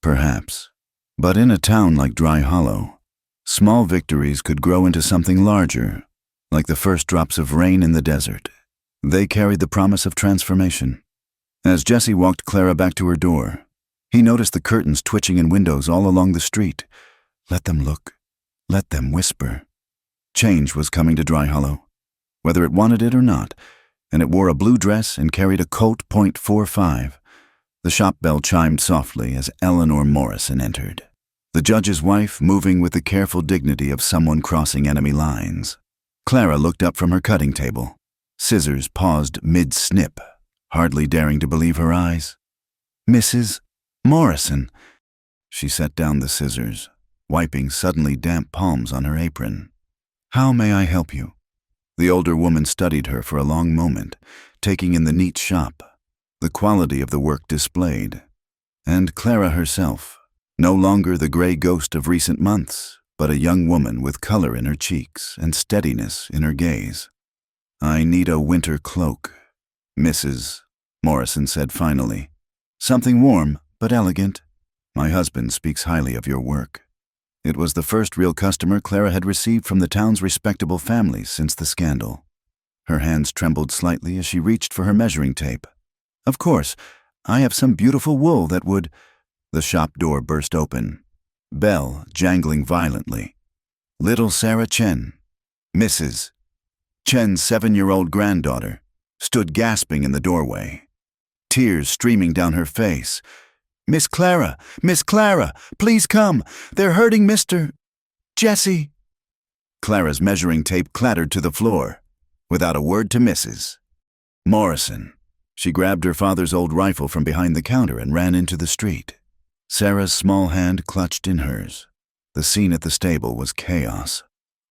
perhaps. But in a town like Dry Hollow, small victories could grow into something larger, like the first drops of rain in the desert. They carried the promise of transformation. As Jesse walked Clara back to her door, he noticed the curtains twitching in windows all along the street. Let them look. Let them whisper. Change was coming to Dry Hollow, whether it wanted it or not, and it wore a blue dress and carried a Colt .45. The shop bell chimed softly as Eleanor Morrison entered, the judge's wife moving with the careful dignity of someone crossing enemy lines. Clara looked up from her cutting table. Scissors paused mid-snip, hardly daring to believe her eyes. "Mrs. Morrison." She set down the scissors, wiping suddenly damp palms on her apron. "How may I help you?" The older woman studied her for a long moment, taking in the neat shop, the quality of the work displayed, and Clara herself, no longer the gray ghost of recent months, but a young woman with color in her cheeks and steadiness in her gaze. "I need a winter cloak," Mrs. Morrison said finally. "Something warm, but elegant. My husband speaks highly of your work." It was the first real customer Clara had received from the town's respectable families since the scandal. Her hands trembled slightly as she reached for her measuring tape. "Of course, I have some beautiful wool that would—" The shop door burst open, bell jangling violently. Little Sarah Chen, Mrs. Chen's 7-year-old granddaughter, stood gasping in the doorway, tears streaming down her face. Miss Clara, please come. They're hurting Mr. Jesse." Clara's measuring tape clattered to the floor, without a word to Mrs. Morrison. She grabbed her father's old rifle from behind the counter and ran into the street. Sarah's small hand clutched in hers. The scene at the stable was chaos.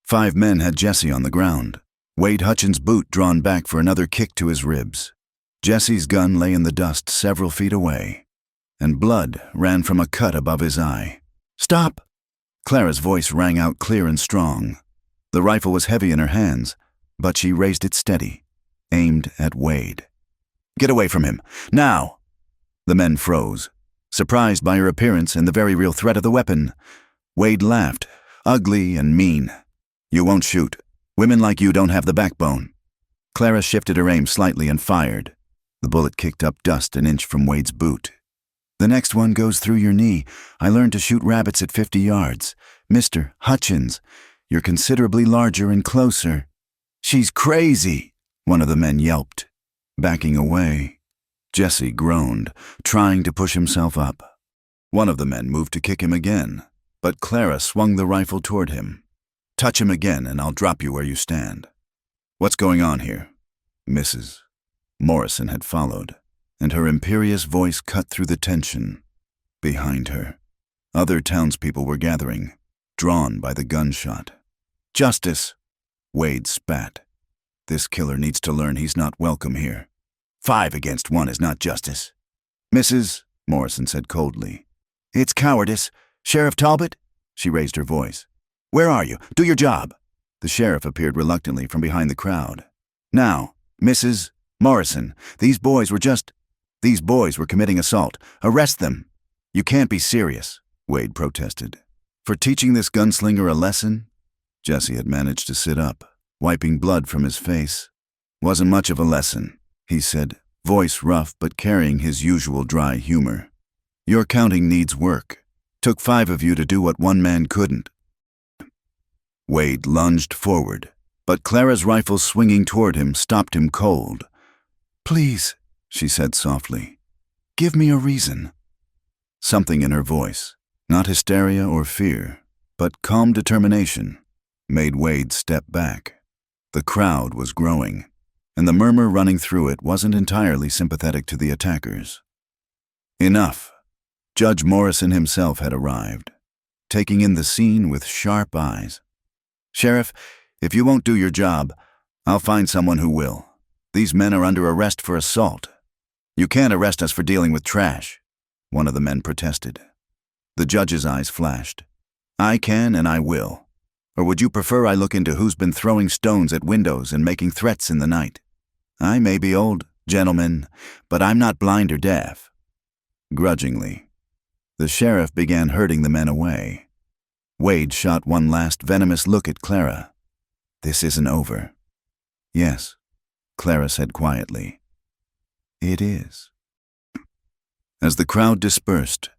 5 men had Jesse on the ground, Wade Hutchins' boot drawn back for another kick to his ribs. Jesse's gun lay in the dust several feet away, and blood ran from a cut above his eye. "Stop!" Clara's voice rang out clear and strong. The rifle was heavy in her hands, but she raised it steady, aimed at Wade. "Get away from him, now!" The men froze, surprised by her appearance and the very real threat of the weapon. Wade laughed, ugly and mean. "You won't shoot. Women like you don't have the backbone." Clara shifted her aim slightly and fired. The bullet kicked up dust an inch from Wade's boot. "The next one goes through your knee. I learned to shoot rabbits at 50 yards. Mr. Hutchins, you're considerably larger and closer." "She's crazy," one of the men yelped, backing away. Jesse groaned, trying to push himself up. One of the men moved to kick him again, but Clara swung the rifle toward him. "Touch him again and I'll drop you where you stand." "What's going on here?" Mrs. Morrison had followed, and her imperious voice cut through the tension. Behind her, other townspeople were gathering, drawn by the gunshot. "Justice," Wade spat. This killer needs to learn he's not welcome here. 5 against 1 is not justice. Mrs. Morrison said coldly. It's cowardice. Sheriff Talbot? She raised her voice. Where are you? Do your job. The sheriff appeared reluctantly from behind the crowd. Now, Mrs. Morrison, these boys were committing assault. Arrest them. You can't be serious, Wade protested. For teaching this gunslinger a lesson? Jesse had managed to sit up, wiping blood from his face. Wasn't much of a lesson, he said, voice rough but carrying his usual dry humor. Your counting needs work. Took 5 of you to do what one man couldn't. Wade lunged forward, but Clara's rifle swinging toward him stopped him cold. Please, she said softly, give me a reason. Something in her voice, not hysteria or fear, but calm determination, made Wade step back. The crowd was growing, and the murmur running through it wasn't entirely sympathetic to the attackers. Enough. Judge Morrison himself had arrived, taking in the scene with sharp eyes. Sheriff, if you won't do your job, I'll find someone who will. These men are under arrest for assault. You can't arrest us for dealing with trash, one of the men protested. The judge's eyes flashed. I can and I will. Or would you prefer I look into who's been throwing stones at windows and making threats in the night? I may be old, gentlemen, but I'm not blind or deaf. Grudgingly, the sheriff began herding the men away. Wade shot one last venomous look at Clara. This isn't over. Yes, Clara said quietly. It is. As the crowd dispersed,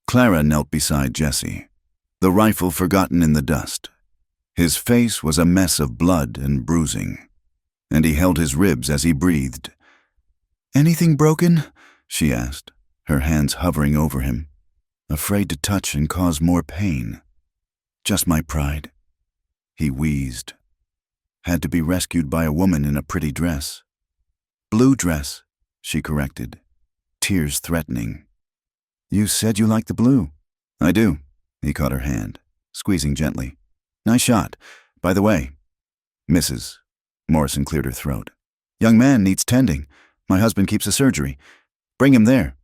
Clara knelt beside Jesse, the rifle forgotten in the dust. His face was a mess of blood and bruising, and he held his ribs as he breathed. Anything broken? She asked, her hands hovering over him, afraid to touch and cause more pain. Just my pride. He wheezed. Had to be rescued by a woman in a pretty dress. Blue dress, she corrected, tears threatening. You said you liked the blue. I do. He caught her hand, squeezing gently. Nice shot. By the way, Mrs. Morrison cleared her throat. Young man needs tending. My husband keeps a surgery. Bring him there.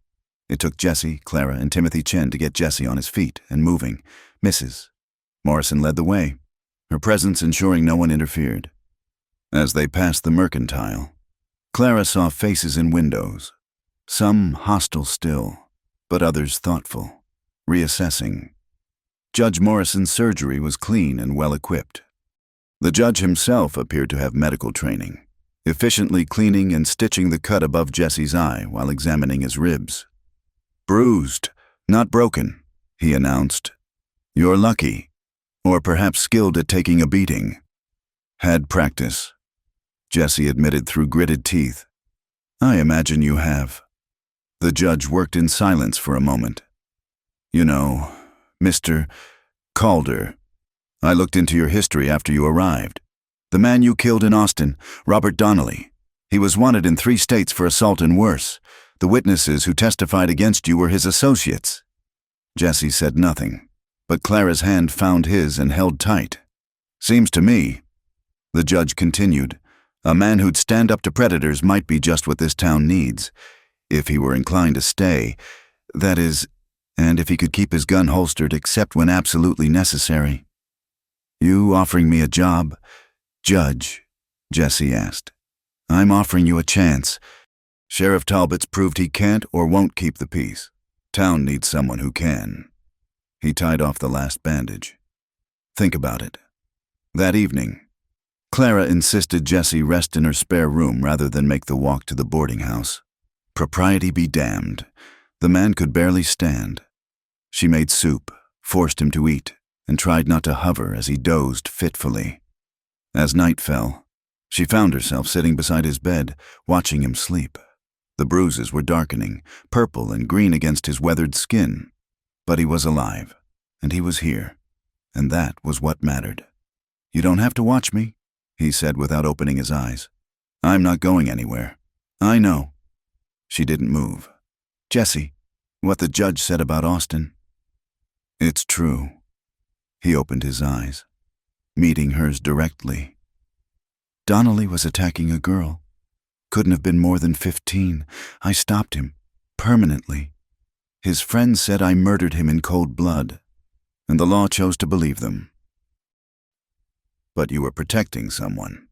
It took Jesse, Clara, and Timothy Chen to get Jesse on his feet and moving. Mrs. Morrison led the way, her presence ensuring no one interfered. As they passed the mercantile, Clara saw faces in windows, some hostile still, but others thoughtful, reassessing. Judge Morrison's surgery was clean and well-equipped. The judge himself appeared to have medical training, efficiently cleaning and stitching the cut above Jesse's eye while examining his ribs. Bruised, not broken, he announced. You're lucky, or perhaps skilled at taking a beating. Had practice, Jesse admitted through gritted teeth. I imagine you have. The judge worked in silence for a moment. You know, Mr. Calder, I looked into your history after you arrived. The man you killed in Austin, Robert Donnelly. He was wanted in 3 states for assault and worse. The witnesses who testified against you were his associates. Jesse said nothing, but Clara's hand found his and held tight. Seems to me, the judge continued, a man who'd stand up to predators might be just what this town needs, if he were inclined to stay, that is, and if he could keep his gun holstered except when absolutely necessary. You offering me a job, Judge? Jesse asked. I'm offering you a chance. Sheriff Talbot's proved he can't or won't keep the peace. Town needs someone who can. He tied off the last bandage. Think about it. That evening, Clara insisted Jesse rest in her spare room rather than make the walk to the boarding house. Propriety be damned. The man could barely stand. She made soup, forced him to eat, and tried not to hover as he dozed fitfully. As night fell, she found herself sitting beside his bed, watching him sleep. The bruises were darkening, purple and green against his weathered skin. But he was alive, and he was here, and that was what mattered. You don't have to watch me, he said without opening his eyes. I'm not going anywhere. I know. She didn't move. Jesse, what the judge said about Austin. It's true. He opened his eyes, meeting hers directly. Donnelly was attacking a girl. Couldn't have been more than 15. I stopped him, permanently. His friends said I murdered him in cold blood, and the law chose to believe them. But you were protecting someone.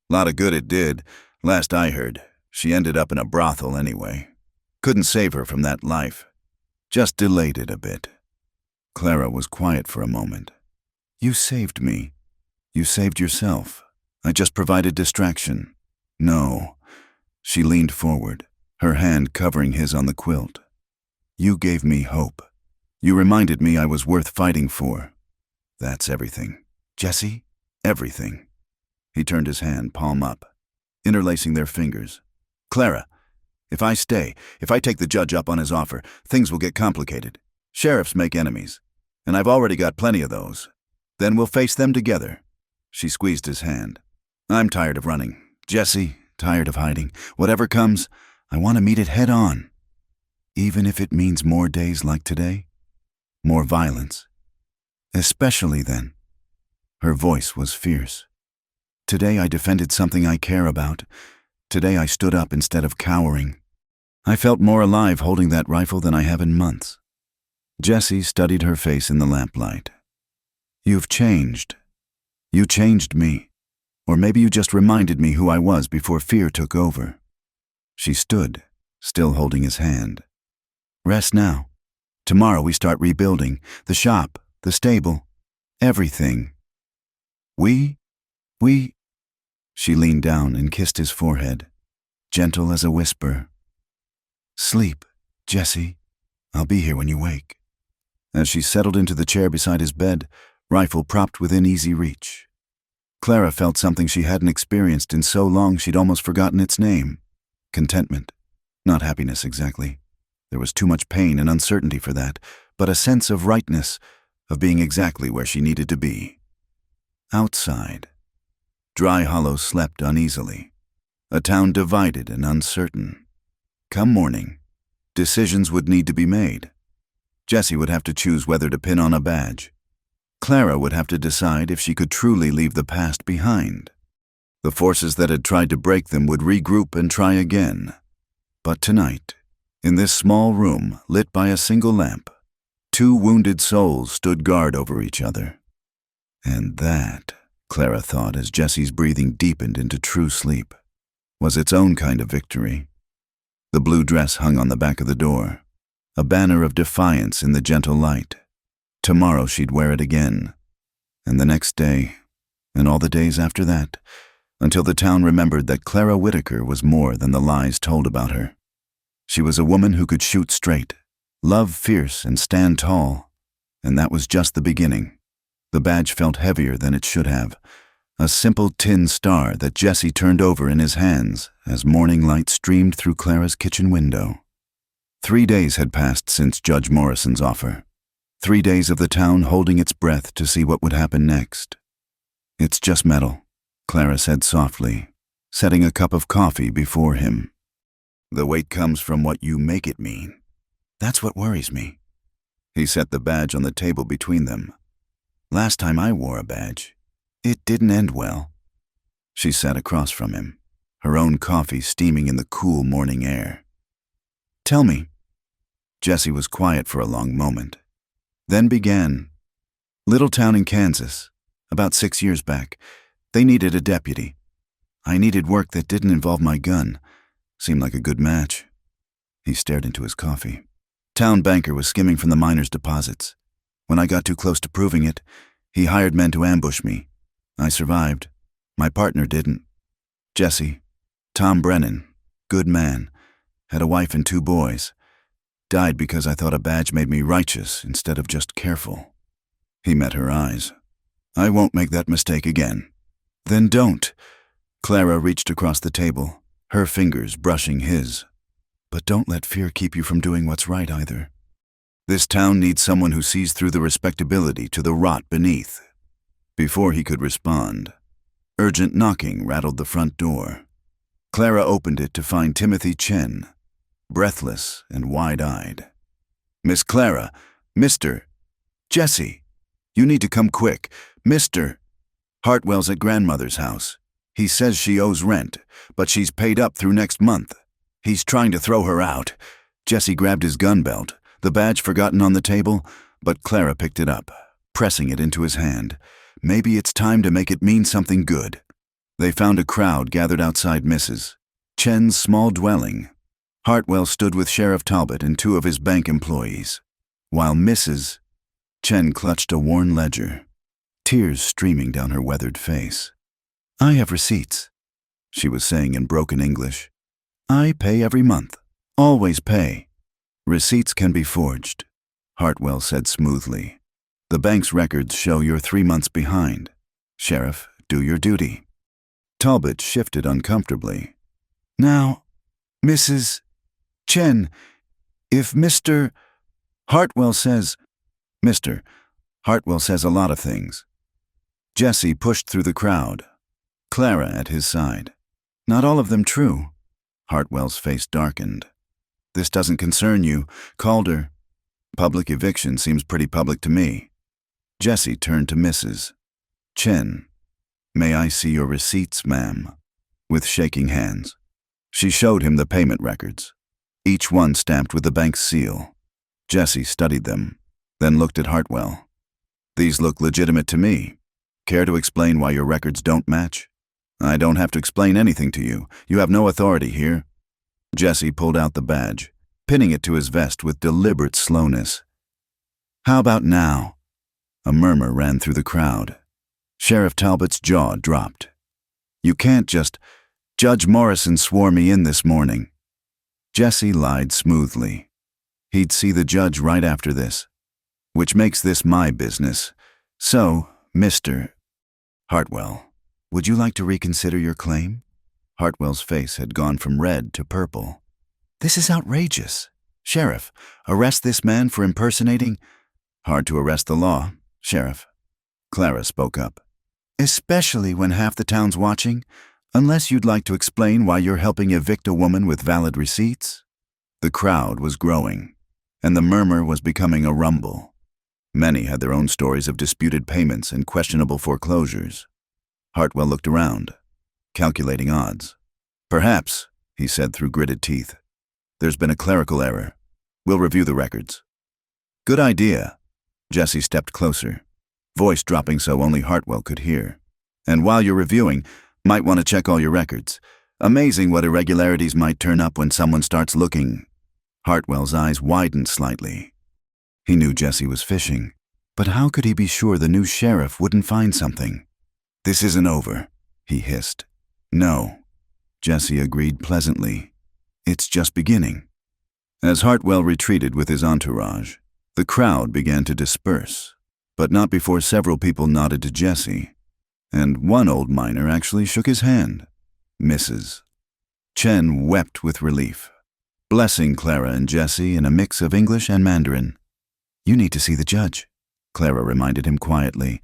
Lot of good it did. Last I heard, she ended up in a brothel anyway. Couldn't save her from that life. Just delayed it a bit. Clara was quiet for a moment. You saved me. You saved yourself. I just provided distraction. No. She leaned forward, her hand covering his on the quilt. You gave me hope. You reminded me I was worth fighting for. That's everything. Jesse, everything. He turned his hand, palm up, interlacing their fingers. Clara, if I stay, if I take the judge up on his offer, things will get complicated. Sheriffs make enemies, and I've already got plenty of those. Then we'll face them together. She squeezed his hand. I'm tired of running. Jesse, tired of hiding. Whatever comes, I want to meet it head on. Even if it means more days like today. More violence. Especially then. Her voice was fierce. Today I defended something I care about. Today I stood up instead of cowering. I felt more alive holding that rifle than I have in months. Jesse studied her face in the lamplight. You've changed. You changed me. Or maybe you just reminded me who I was before fear took over. She stood, still holding his hand. Rest now. Tomorrow we start rebuilding. The shop, the stable, everything. We. She leaned down and kissed his forehead, gentle as a whisper. Sleep, Jesse. I'll be here when you wake. As she settled into the chair beside his bed, rifle propped within easy reach. Clara felt something she hadn't experienced in so long she'd almost forgotten its name. Contentment. Not happiness exactly. There was too much pain and uncertainty for that, but a sense of rightness, of being exactly where she needed to be. Outside. Dry Hollow slept uneasily. A town divided and uncertain. Come morning, decisions would need to be made. Jesse would have to choose whether to pin on a badge. Clara would have to decide if she could truly leave the past behind. The forces that had tried to break them would regroup and try again. But tonight, in this small room lit by a single lamp, two wounded souls stood guard over each other. And that, Clara thought as Jesse's breathing deepened into true sleep, was its own kind of victory. The blue dress hung on the back of the door, a banner of defiance in the gentle light. Tomorrow she'd wear it again, and the next day, and all the days after that, until the town remembered that Clara Whitaker was more than the lies told about her. She was a woman who could shoot straight, love fierce, and stand tall, and that was just the beginning. The badge felt heavier than it should have, a simple tin star that Jesse turned over in his hands as morning light streamed through Clara's kitchen window. 3 days had passed since Judge Morrison's offer. 3 days of the town holding its breath to see what would happen next. It's just metal, Clara said softly, setting a cup of coffee before him. The weight comes from what you make it mean. That's what worries me. He set the badge on the table between them. Last time I wore a badge, it didn't end well. She sat across from him, her own coffee steaming in the cool morning air. Tell me. Jesse was quiet for a long moment. Then began. Little town in Kansas, about 6 years back. They needed a deputy. I needed work that didn't involve my gun. Seemed like a good match. He stared into his coffee. Town banker was skimming from the miners' deposits. When I got too close to proving it, he hired men to ambush me. I survived. My partner didn't. Jesse, Tom Brennan, good man, had a wife and 2 boys. Died because I thought a badge made me righteous instead of just careful. He met her eyes. I won't make that mistake again. Then don't. Clara reached across the table, her fingers brushing his. But don't let fear keep you from doing what's right either. This town needs someone who sees through the respectability to the rot beneath. Before he could respond, urgent knocking rattled the front door. Clara opened it to find Timothy Chen, breathless and wide-eyed. Miss Clara, Mr. Jesse, you need to come quick. Mr. Hartwell's at grandmother's house. He says she owes rent, but she's paid up through next month. He's trying to throw her out. Jesse grabbed his gun belt, the badge forgotten on the table, but Clara picked it up, pressing it into his hand. Maybe it's time to make it mean something good. They found a crowd gathered outside Mrs. Chen's small dwelling. Hartwell stood with Sheriff Talbot and 2 of his bank employees, while Mrs. Chen clutched a worn ledger, tears streaming down her weathered face. "I have receipts," she was saying in broken English. "I pay every month. Always pay." "Receipts can be forged," Hartwell said smoothly. "The bank's records show you're 3 months behind. Sheriff, do your duty." Talbot shifted uncomfortably. "Now, Mrs. Chen, if Mr. Hartwell says—" "Mr. Hartwell says a lot of things." Jesse pushed through the crowd, Clara at his side. "Not all of them true." Hartwell's face darkened. "This doesn't concern you, Calder. Public eviction seems pretty public to me." Jesse turned to Mrs. Chen. "May I see your receipts, ma'am?" With shaking hands. She showed him the payment records, each one stamped with the bank's seal. Jesse studied them, then looked at Hartwell. "These look legitimate to me. Care to explain why your records don't match?" "I don't have to explain anything to you. You have no authority here." Jesse pulled out the badge, pinning it to his vest with deliberate slowness. "How about now?" A murmur ran through the crowd. Sheriff Talbot's jaw dropped. "You can't just— Judge Morrison swore me in this morning." Jesse lied smoothly. He'd see the judge right after this, which makes this my business. "So, Mr. Hartwell, would you like to reconsider your claim?" Hartwell's face had gone from red to purple. "This is outrageous. Sheriff, arrest this man for impersonating—" "Hard to arrest the law, Sheriff." Clara spoke up. "Especially when half the town's watching, unless you'd like to explain why you're helping evict a woman with valid receipts." The crowd was growing, and the murmur was becoming a rumble. Many had their own stories of disputed payments and questionable foreclosures. Hartwell looked around, calculating odds. "Perhaps," he said through gritted teeth. "There's been a clerical error. We'll review the records." "Good idea." Jesse stepped closer, voice dropping so only Hartwell could hear. "And while you're reviewing, might want to check all your records. Amazing what irregularities might turn up when someone starts looking." Hartwell's eyes widened slightly. He knew Jesse was fishing, but how could he be sure the new sheriff wouldn't find something? "This isn't over," he hissed. "No," Jesse agreed pleasantly. "It's just beginning." As Hartwell retreated with his entourage, the crowd began to disperse, but not before several people nodded to Jesse, and one old miner actually shook his hand. Mrs. Chen wept with relief, blessing Clara and Jesse in a mix of English and Mandarin. "You need to see the judge," Clara reminded him quietly.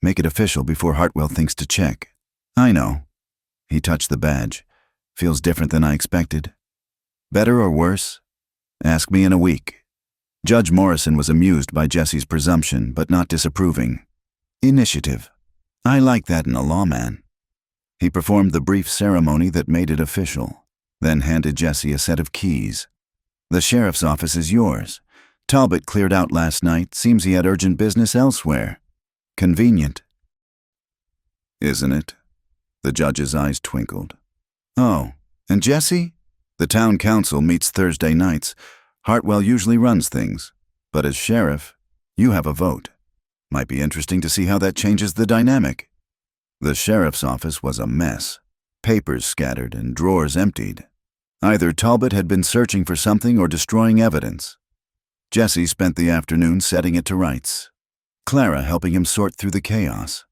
"Make it official before Hartwell thinks to check." "I know." He touched the badge. "Feels different than I expected." "Better or worse?" "Ask me in a week." Judge Morrison was amused by Jesse's presumption, but not disapproving. "Initiative. I like that in a lawman." He performed the brief ceremony that made it official, then handed Jesse a set of keys. "The sheriff's office is yours. Talbot cleared out last night. Seems he had urgent business elsewhere. Convenient." "Isn't it?" The judge's eyes twinkled. "Oh, and Jesse? The town council meets Thursday nights. Hartwell usually runs things, but as sheriff, you have a vote. Might be interesting to see how that changes the dynamic." The sheriff's office was a mess, papers scattered and drawers emptied. Either Talbot had been searching for something or destroying evidence. Jesse spent the afternoon setting it to rights, Clara helping him sort through the chaos.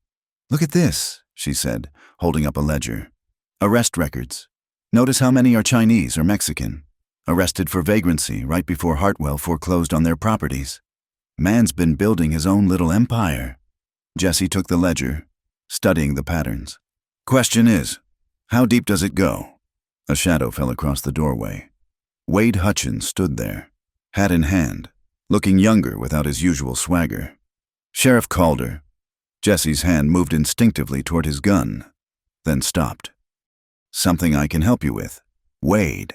"Look at this," she said, holding up a ledger. "Arrest records. Notice how many are Chinese or Mexican. Arrested for vagrancy right before Hartwell foreclosed on their properties. Man's been building his own little empire." Jesse took the ledger, studying the patterns. "Question is, how deep does it go?" A shadow fell across the doorway. Wade Hutchins stood there, hat in hand, looking younger without his usual swagger. "Sheriff Calder." Jesse's hand moved instinctively toward his gun. then stopped. "Something I can help you with. Wade."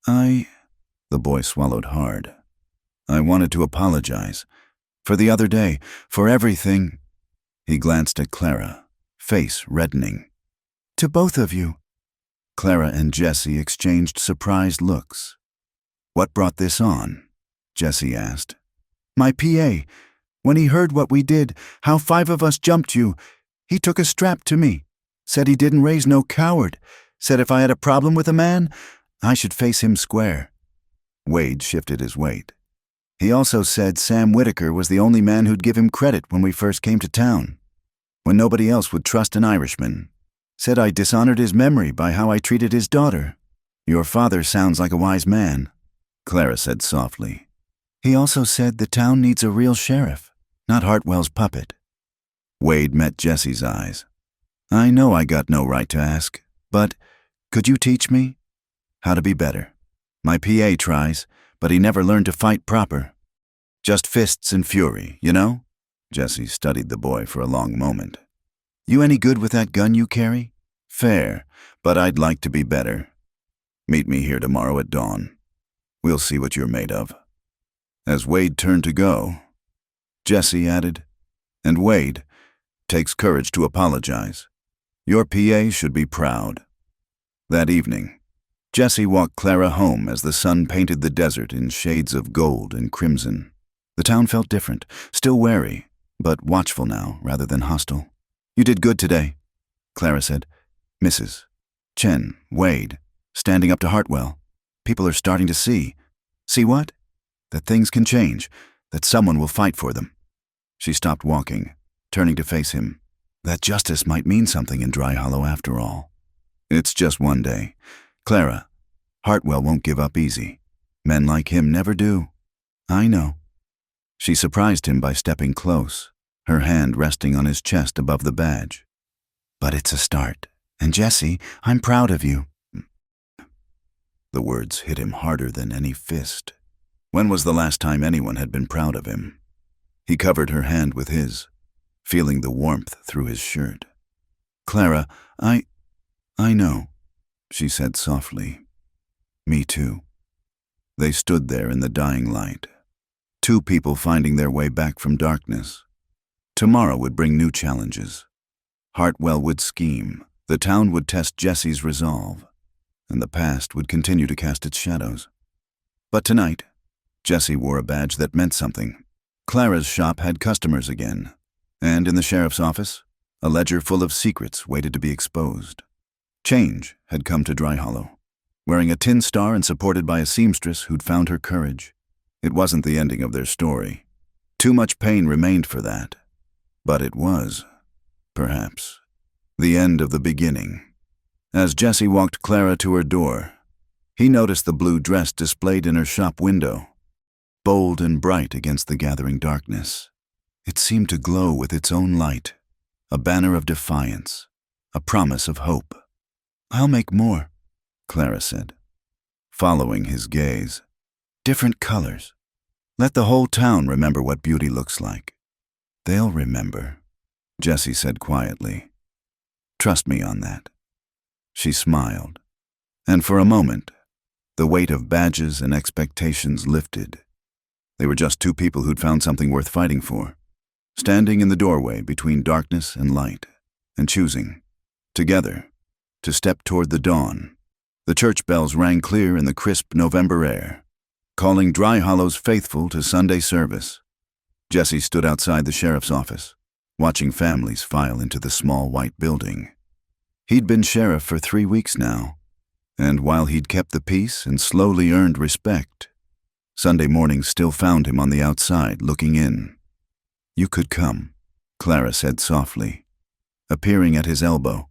The boy swallowed hard. "I wanted to apologize. For the other day, for everything." He glanced at Clara, face reddening. "To both of you." Clara and Jessie exchanged surprised looks. "What brought this on?" Jessie asked. "My PA. When he heard what we did, how 5 of us jumped you, he took a strap to me. Said he didn't raise no coward. Said if I had a problem with a man, I should face him square." Wade shifted his weight. "He also said Sam Whitaker was the only man who'd give him credit when we first came to town, when nobody else would trust an Irishman. Said I dishonored his memory by how I treated his daughter. Your father sounds like a wise man," Clara said softly. "He also said the town needs a real sheriff, not Hartwell's puppet." Wade met Jessie's eyes. "I know I got no right to ask, but could you teach me how to be better? My PA tries, but he never learned to fight proper. Just fists and fury, you know?" Jessie studied the boy for a long moment. "You any good with that gun you carry?" "Fair, but I'd like to be better. Meet me here tomorrow at dawn. We'll see what you're made of." As Wade turned to go, Jessie added, "And Wade takes courage to apologize. Your PA should be proud." That evening, Jessie walked Clara home as the sun painted the desert in shades of gold and crimson. The town felt different, still wary, but watchful now rather than hostile. "You did good today," Clara said. "Mrs. Chen, Wade, standing up to Hartwell. People are starting to see." "See what?" "That things can change, that someone will fight for them." She stopped walking, turning to face him. That justice might mean something in Dry Hollow after all. "It's just one day. Clara, Hartwell won't give up easy. Men like him never do." "I know." She surprised him by stepping close, her hand resting on his chest above the badge. "But it's a start. And Jessie, I'm proud of you." The words hit him harder than any fist. When was the last time anyone had been proud of him? He covered her hand with his, feeling the warmth through his shirt. "Clara, I know," she said softly. "Me too." They stood there in the dying light, 2 people finding their way back from darkness. Tomorrow would bring new challenges. Hartwell would scheme, the town would test Jessie's resolve, and the past would continue to cast its shadows. But tonight, Jessie wore a badge that meant something. Clara's shop had customers again, and in the sheriff's office, a ledger full of secrets waited to be exposed. Change had come to Dry Hollow, wearing a tin star and supported by a seamstress who'd found her courage. It wasn't the ending of their story. Too much pain remained for that. But it was, perhaps, the end of the beginning. As Jessie walked Clara to her door, he noticed the blue dress displayed in her shop window, bold and bright against the gathering darkness. It seemed to glow with its own light, a banner of defiance, a promise of hope. "I'll make more," Clara said, following his gaze. "Different colors. Let the whole town remember what beauty looks like." "They'll remember," Jessie said quietly. "Trust me on that." She smiled, and for a moment, the weight of badges and expectations lifted. They were just 2 people who'd found something worth fighting for, standing in the doorway between darkness and light, and choosing, together, to step toward the dawn. The church bells rang clear in the crisp November air, calling Dry Hollow's faithful to Sunday service. Jessie stood outside the sheriff's office, watching families file into the small white building. He'd been sheriff for 3 weeks now, and while he'd kept the peace and slowly earned respect, Sunday mornings still found him on the outside looking in. "You could come," Clara said softly, appearing at his elbow.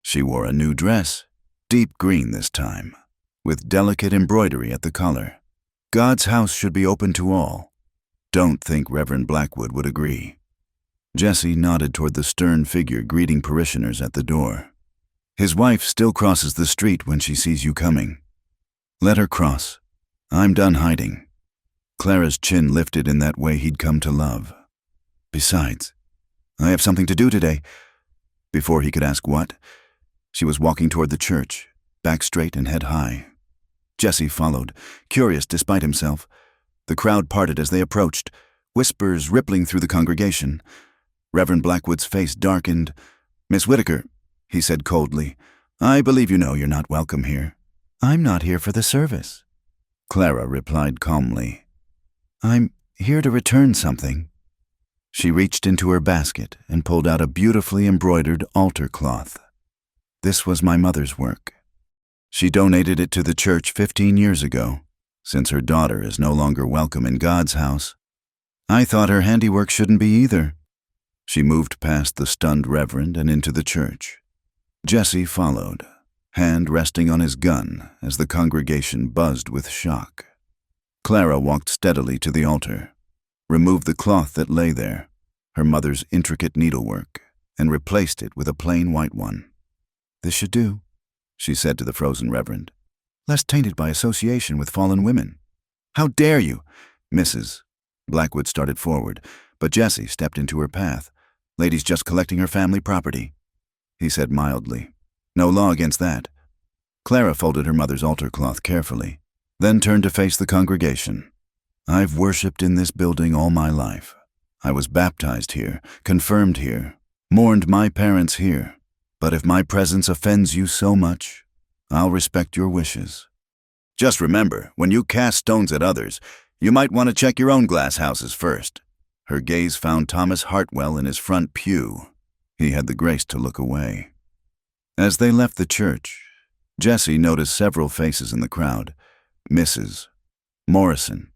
She wore a new dress, deep green this time, with delicate embroidery at the collar. "God's house should be open to all. Don't think Reverend Blackwood would agree." Jessie nodded toward the stern figure greeting parishioners at the door. "His wife still crosses the street when she sees you coming. Let her cross. I'm done hiding." Clara's chin lifted in that way he'd come to love. "Besides, I have something to do today." Before he could ask what, She was walking toward the church, back straight and head high. Jesse followed, curious despite himself. The crowd parted as they approached, whispers rippling through the congregation. Reverend Blackwood's face darkened. "Miss Whitaker," he said coldly, "I believe you know you're not welcome here." "I'm not here for the service," Clara replied calmly. "I'm here to return something." She reached into her basket and pulled out a beautifully embroidered altar cloth. "This was my mother's work. She donated it to the church 15 years ago. Since her daughter is no longer welcome in God's house, I thought her handiwork shouldn't be either." She moved past the stunned reverend and into the church. Jesse followed, hand resting on his gun as the congregation buzzed with shock. Clara walked steadily to the altar, removed the cloth that lay there, her mother's intricate needlework, and replaced it with a plain white one. "This should do," she said to the frozen reverend. "Less tainted by association with fallen women." "How dare you!" Mrs. Blackwood started forward, but Jesse stepped into her path. "Lady's just collecting her family property," he said mildly. "No law against that." Clara folded her mother's altar cloth carefully, then turned to face the congregation. "I've worshipped in this building all my life. I was baptized here, confirmed here, mourned my parents here. But if my presence offends you so much, I'll respect your wishes. Just remember, when you cast stones at others, you might want to check your own glass houses first." Her gaze found Thomas Hartwell in his front pew. He had the grace to look away. As they left the church, Jesse noticed several faces in the crowd. Mrs. Morrison,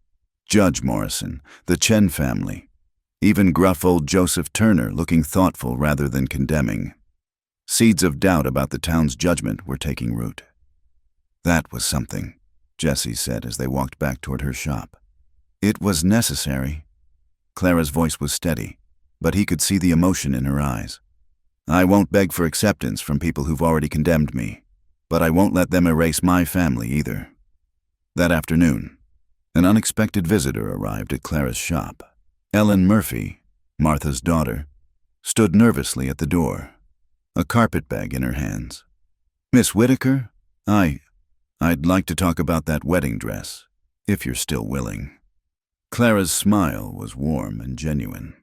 Judge Morrison, the Chen family, even gruff old Joseph Turner looking thoughtful rather than condemning. Seeds of doubt about the town's judgment were taking root. "That was something," Jesse said as they walked back toward her shop. "It was necessary." Clara's voice was steady, but he could see the emotion in her eyes. "I won't beg for acceptance from people who've already condemned me, but I won't let them erase my family either." That afternoon, an unexpected visitor arrived at Clara's shop. Ellen Murphy, Martha's daughter, stood nervously at the door, a carpet bag in her hands. "Miss Whitaker, I'd like to talk about that wedding dress, if you're still willing." Clara's smile was warm and genuine.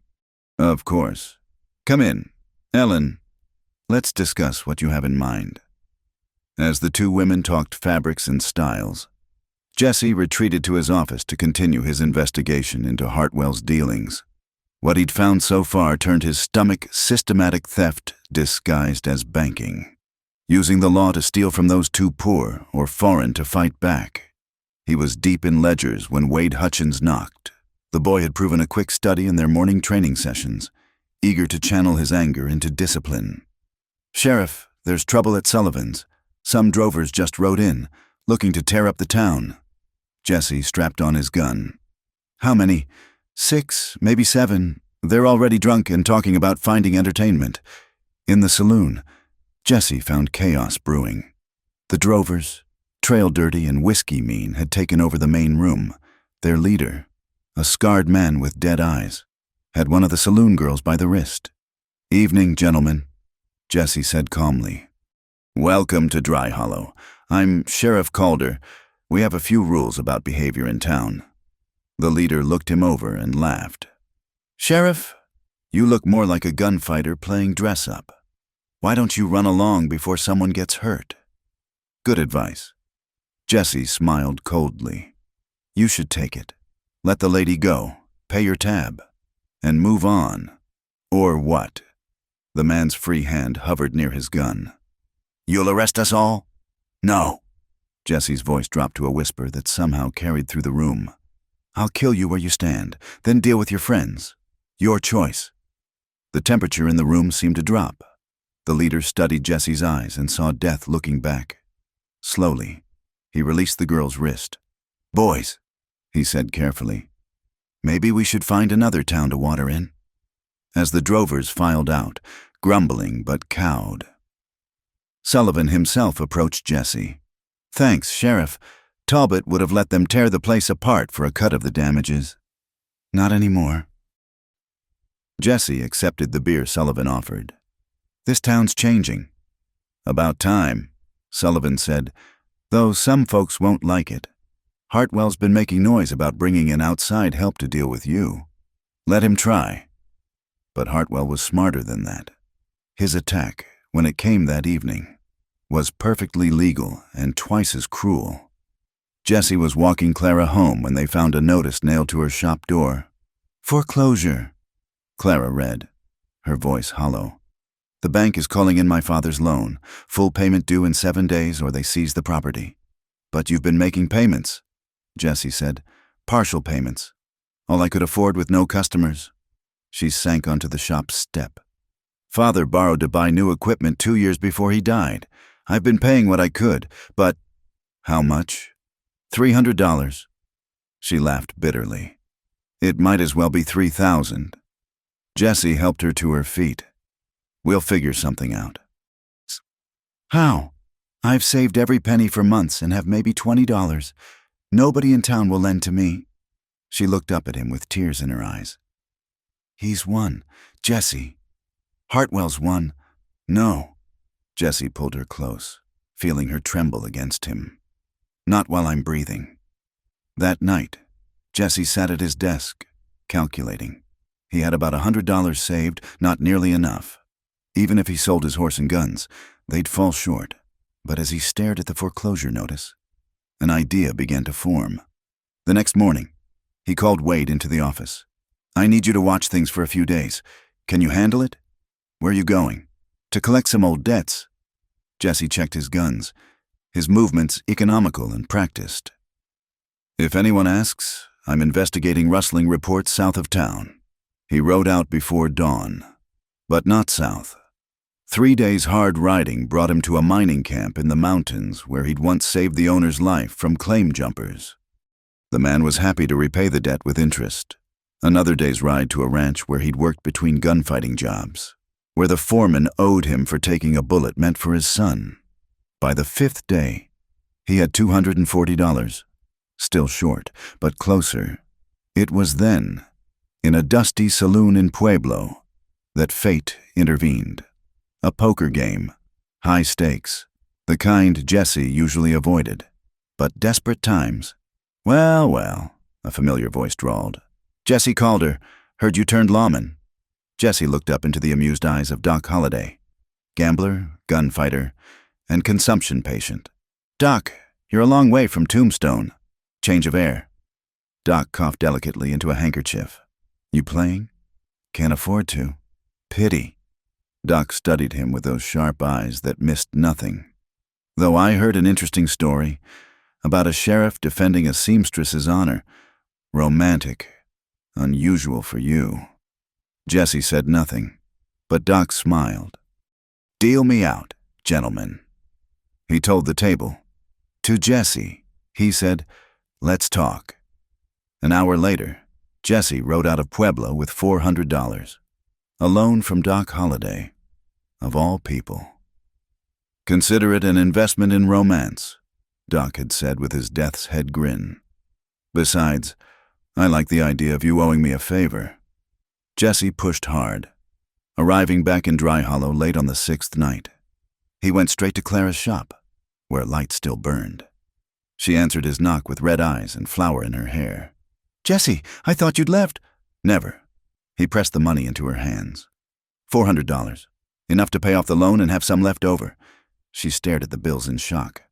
"Of course. Come in. Ellen, let's discuss what you have in mind." As the two women talked fabrics and styles, Jesse retreated to his office to continue his investigation into Hartwell's dealings. What he'd found so far turned his stomach: systematic theft disguised as banking, using the law to steal from those too poor or foreign to fight back. He was deep in ledgers when Wade Hutchins knocked. The boy had proven a quick study in their morning training sessions, eager to channel his anger into discipline. "Sheriff, there's trouble at Sullivan's. Some drovers just rode in, looking to tear up the town." Jesse strapped on his gun. "How many?" "6, maybe 7. They're already drunk and talking about finding entertainment." In the saloon, Jesse found chaos brewing. The drovers, trail dirty and whiskey mean, had taken over the main room. Their leader, a scarred man with dead eyes, had one of the saloon girls by the wrist. "Evening, gentlemen," Jesse said calmly. "Welcome to Dry Hollow. I'm Sheriff Calder. We have a few rules about behavior in town." The leader looked him over and laughed. "Sheriff, you look more like a gunfighter playing dress-up. Why don't you run along before someone gets hurt?" "Good advice." Jesse smiled coldly. "You should take it. Let the lady go, pay your tab, and move on." "Or what?" The man's free hand hovered near his gun. "You'll arrest us all?" "No." Jesse's voice dropped to a whisper that somehow carried through the room. "I'll kill you where you stand, then deal with your friends. Your choice." The temperature in the room seemed to drop. The leader studied Jesse's eyes and saw death looking back. Slowly, he released the girl's wrist. "Boys," he said carefully, "maybe we should find another town to water in." As the drovers filed out, grumbling but cowed, Sullivan himself approached Jesse. "Thanks, Sheriff. Talbot would have let them tear the place apart for a cut of the damages." "Not anymore." Jesse accepted the beer Sullivan offered. "This town's changing. About time, Sullivan said, though some folks won't like it. Hartwell's been making noise about bringing in outside help to deal with you. Let him try. But Hartwell was smarter than that. His attack, when it came that evening, was perfectly legal and twice as cruel. Jessie was walking Clara home when they found a notice nailed to her shop door. "Foreclosure," Clara read, her voice hollow. "The bank is calling in my father's loan. Full payment due in 7 days or they seize the property." "But you've been making payments," Jessie said. "Partial payments. All I could afford with no customers." She sank onto the shop's step. "Father borrowed to buy new equipment 2 years before he died. I've been paying what I could, but—" "How much?" $300. She laughed bitterly. "It might as well be 3,000. Jessie helped her to her feet. "We'll figure something out." "How? I've saved every penny for months and have maybe $20. Nobody in town will lend to me." She looked up at him with tears in her eyes. "He's won, Jessie. Hartwell's won." "No." Jessie pulled her close, feeling her tremble against him. "Not while I'm breathing." That night, Jessie sat at his desk, calculating. He had about $100 saved, not nearly enough. Even if he sold his horse and guns, they'd fall short. But as he stared at the foreclosure notice, an idea began to form. The next morning, he called Wade into the office. "I need you to watch things for a few days. Can you handle it?" "Where are you going?" "To collect some old debts." Jessie checked his guns, his movements economical and practiced. "If anyone asks, I'm investigating rustling reports south of town." He rode out before dawn, but not south. 3 days hard riding brought him to a mining camp in the mountains where he'd once saved the owner's life from claim jumpers. The man was happy to repay the debt with interest. Another day's ride to a ranch where he'd worked between gunfighting jobs, where the foreman owed him for taking a bullet meant for his son. By the 5th day, he had $240. Still short, but closer. It was then, in a dusty saloon in Pueblo, that fate intervened. A poker game, high stakes, the kind Jessie usually avoided. But desperate times. "Well, well," a familiar voice drawled. "Jessie Calder, heard you turned lawman." Jessie looked up into the amused eyes of Doc Holliday. Gambler, gunfighter, and consumption patient. "Doc, you're a long way from Tombstone. Change of air." Doc coughed delicately into a handkerchief. "You playing?" "Can't afford to." "Pity." Doc studied him with those sharp eyes that missed nothing. "Though I heard an interesting story about a sheriff defending a seamstress's honor. Romantic. Unusual for you." Jessie said nothing, but Doc smiled. "Deal me out, gentlemen." He told the table. To Jessie, he said, "Let's talk." An hour later, Jessie rode out of Pueblo with $400. A loan from Doc Holliday, of all people. "Consider it an investment in romance," Doc had said with his death's head grin. "Besides, I like the idea of you owing me a favor." Jessie pushed hard, arriving back in Dry Hollow late on the 6th night. He went straight to Clara's shop, where light still burned. She answered his knock with red eyes and flour in her hair. "Jessie, I thought you'd left." "Never." He pressed the money into her hands. $400. Enough to pay off the loan and have some left over. She stared at the bills in shock.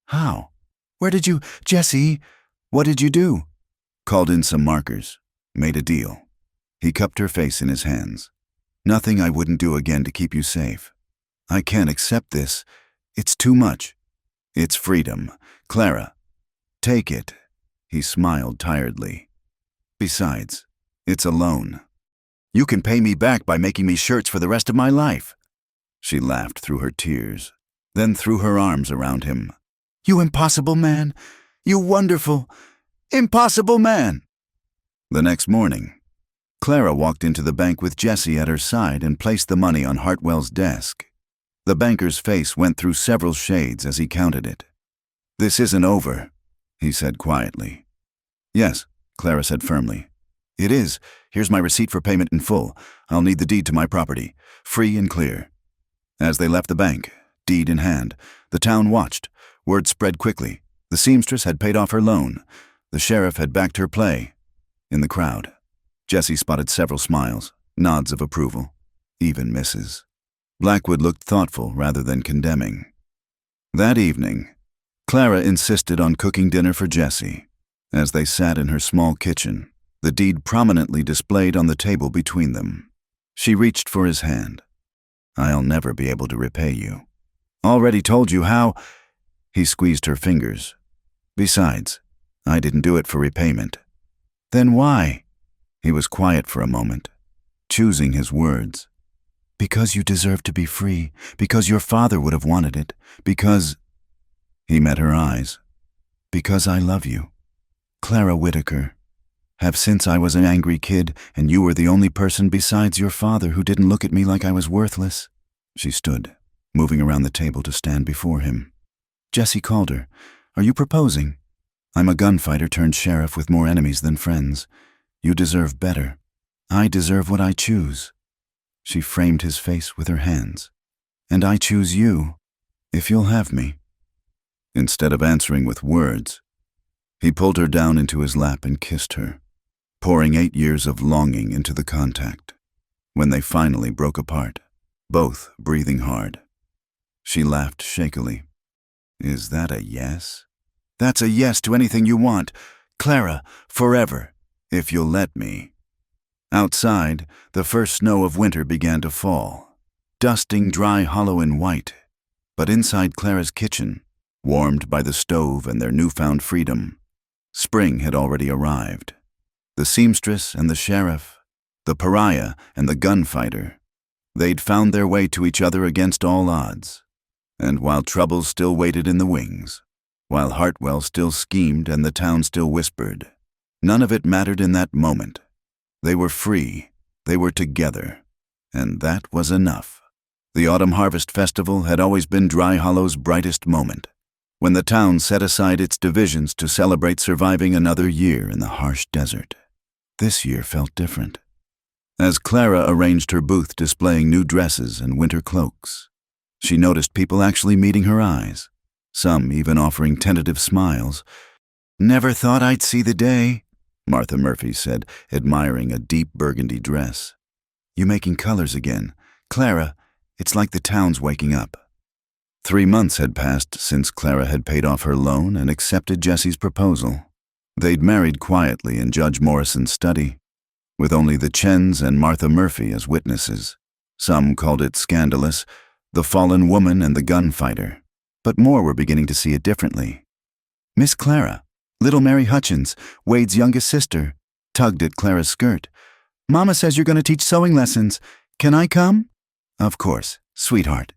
"How? Where did you— Jessie, what did you do?" "Called in some markers. Made a deal." He cupped her face in his hands. "Nothing I wouldn't do again to keep you safe. I can't accept this. It's too much." "It's freedom. Clara, take it." He smiled tiredly. "Besides, it's a loan. You can pay me back by making me shirts for the rest of my life." She laughed through her tears, then threw her arms around him. "You impossible man! You wonderful, impossible man!" The next morning, Clara walked into the bank with Jessie at her side and placed the money on Hartwell's desk. The banker's face went through several shades as he counted it. "This isn't over," he said quietly. "Yes," Clara said firmly. "It is. Here's my receipt for payment in full. I'll need the deed to my property. Free and clear." As they left the bank, deed in hand. The town watched. Word spread quickly. The seamstress had paid off her loan. The sheriff had backed her play. In the crowd, Jessie spotted several smiles, nods of approval, even misses. Blackwood looked thoughtful rather than condemning. That evening, Clara insisted on cooking dinner for Jessie. As they sat in her small kitchen, the deed prominently displayed on the table between them. She reached for his hand. "I'll never be able to repay you. Already told you how—" He squeezed her fingers. "Besides, I didn't do it for repayment." "Then why?" He was quiet for a moment, choosing his words. "Because you deserve to be free, because your father would have wanted it, because—" He met her eyes. "Because I love you. Clara Whitaker. Have since I was an angry kid, and you were the only person besides your father who didn't look at me like I was worthless." She stood, moving around the table to stand before him. Jessie called her. "Are you proposing? I'm a gunfighter turned sheriff with more enemies than friends. You deserve better. I deserve what I choose." She framed his face with her hands. "And I choose you, if you'll have me." Instead of answering with words, he pulled her down into his lap and kissed her, pouring 8 years of longing into the contact. When they finally broke apart, both breathing hard, she laughed shakily. "Is that a yes?" "That's a yes to anything you want. Clara, forever, if you'll let me." Outside, the first snow of winter began to fall, dusting Dry Hollow in white. But inside Clara's kitchen, warmed by the stove and their newfound freedom, spring had already arrived. The seamstress and the sheriff, the pariah and the gunfighter, they'd found their way to each other against all odds. And while troubles still waited in the wings, while Hartwell still schemed and the town still whispered, none of it mattered in that moment. They were free, they were together, and that was enough. The Autumn Harvest Festival had always been Dry Hollow's brightest moment, when the town set aside its divisions to celebrate surviving another year in the harsh desert. This year felt different. As Clara arranged her booth displaying new dresses and winter cloaks, she noticed people actually meeting her eyes, some even offering tentative smiles. "Never thought I'd see the day," Martha Murphy said, admiring a deep burgundy dress. "You making colors again. Clara, it's like the town's waking up." 3 months had passed since Clara had paid off her loan and accepted Jessie's proposal. They'd married quietly in Judge Morrison's study, with only the Chens and Martha Murphy as witnesses. Some called it scandalous, the fallen woman and the gunfighter, but more were beginning to see it differently. Miss Clara, little Mary Hutchins, Wade's youngest sister, tugged at Clara's skirt. "Mama says you're going to teach sewing lessons. Can I come?" "Of course, sweetheart."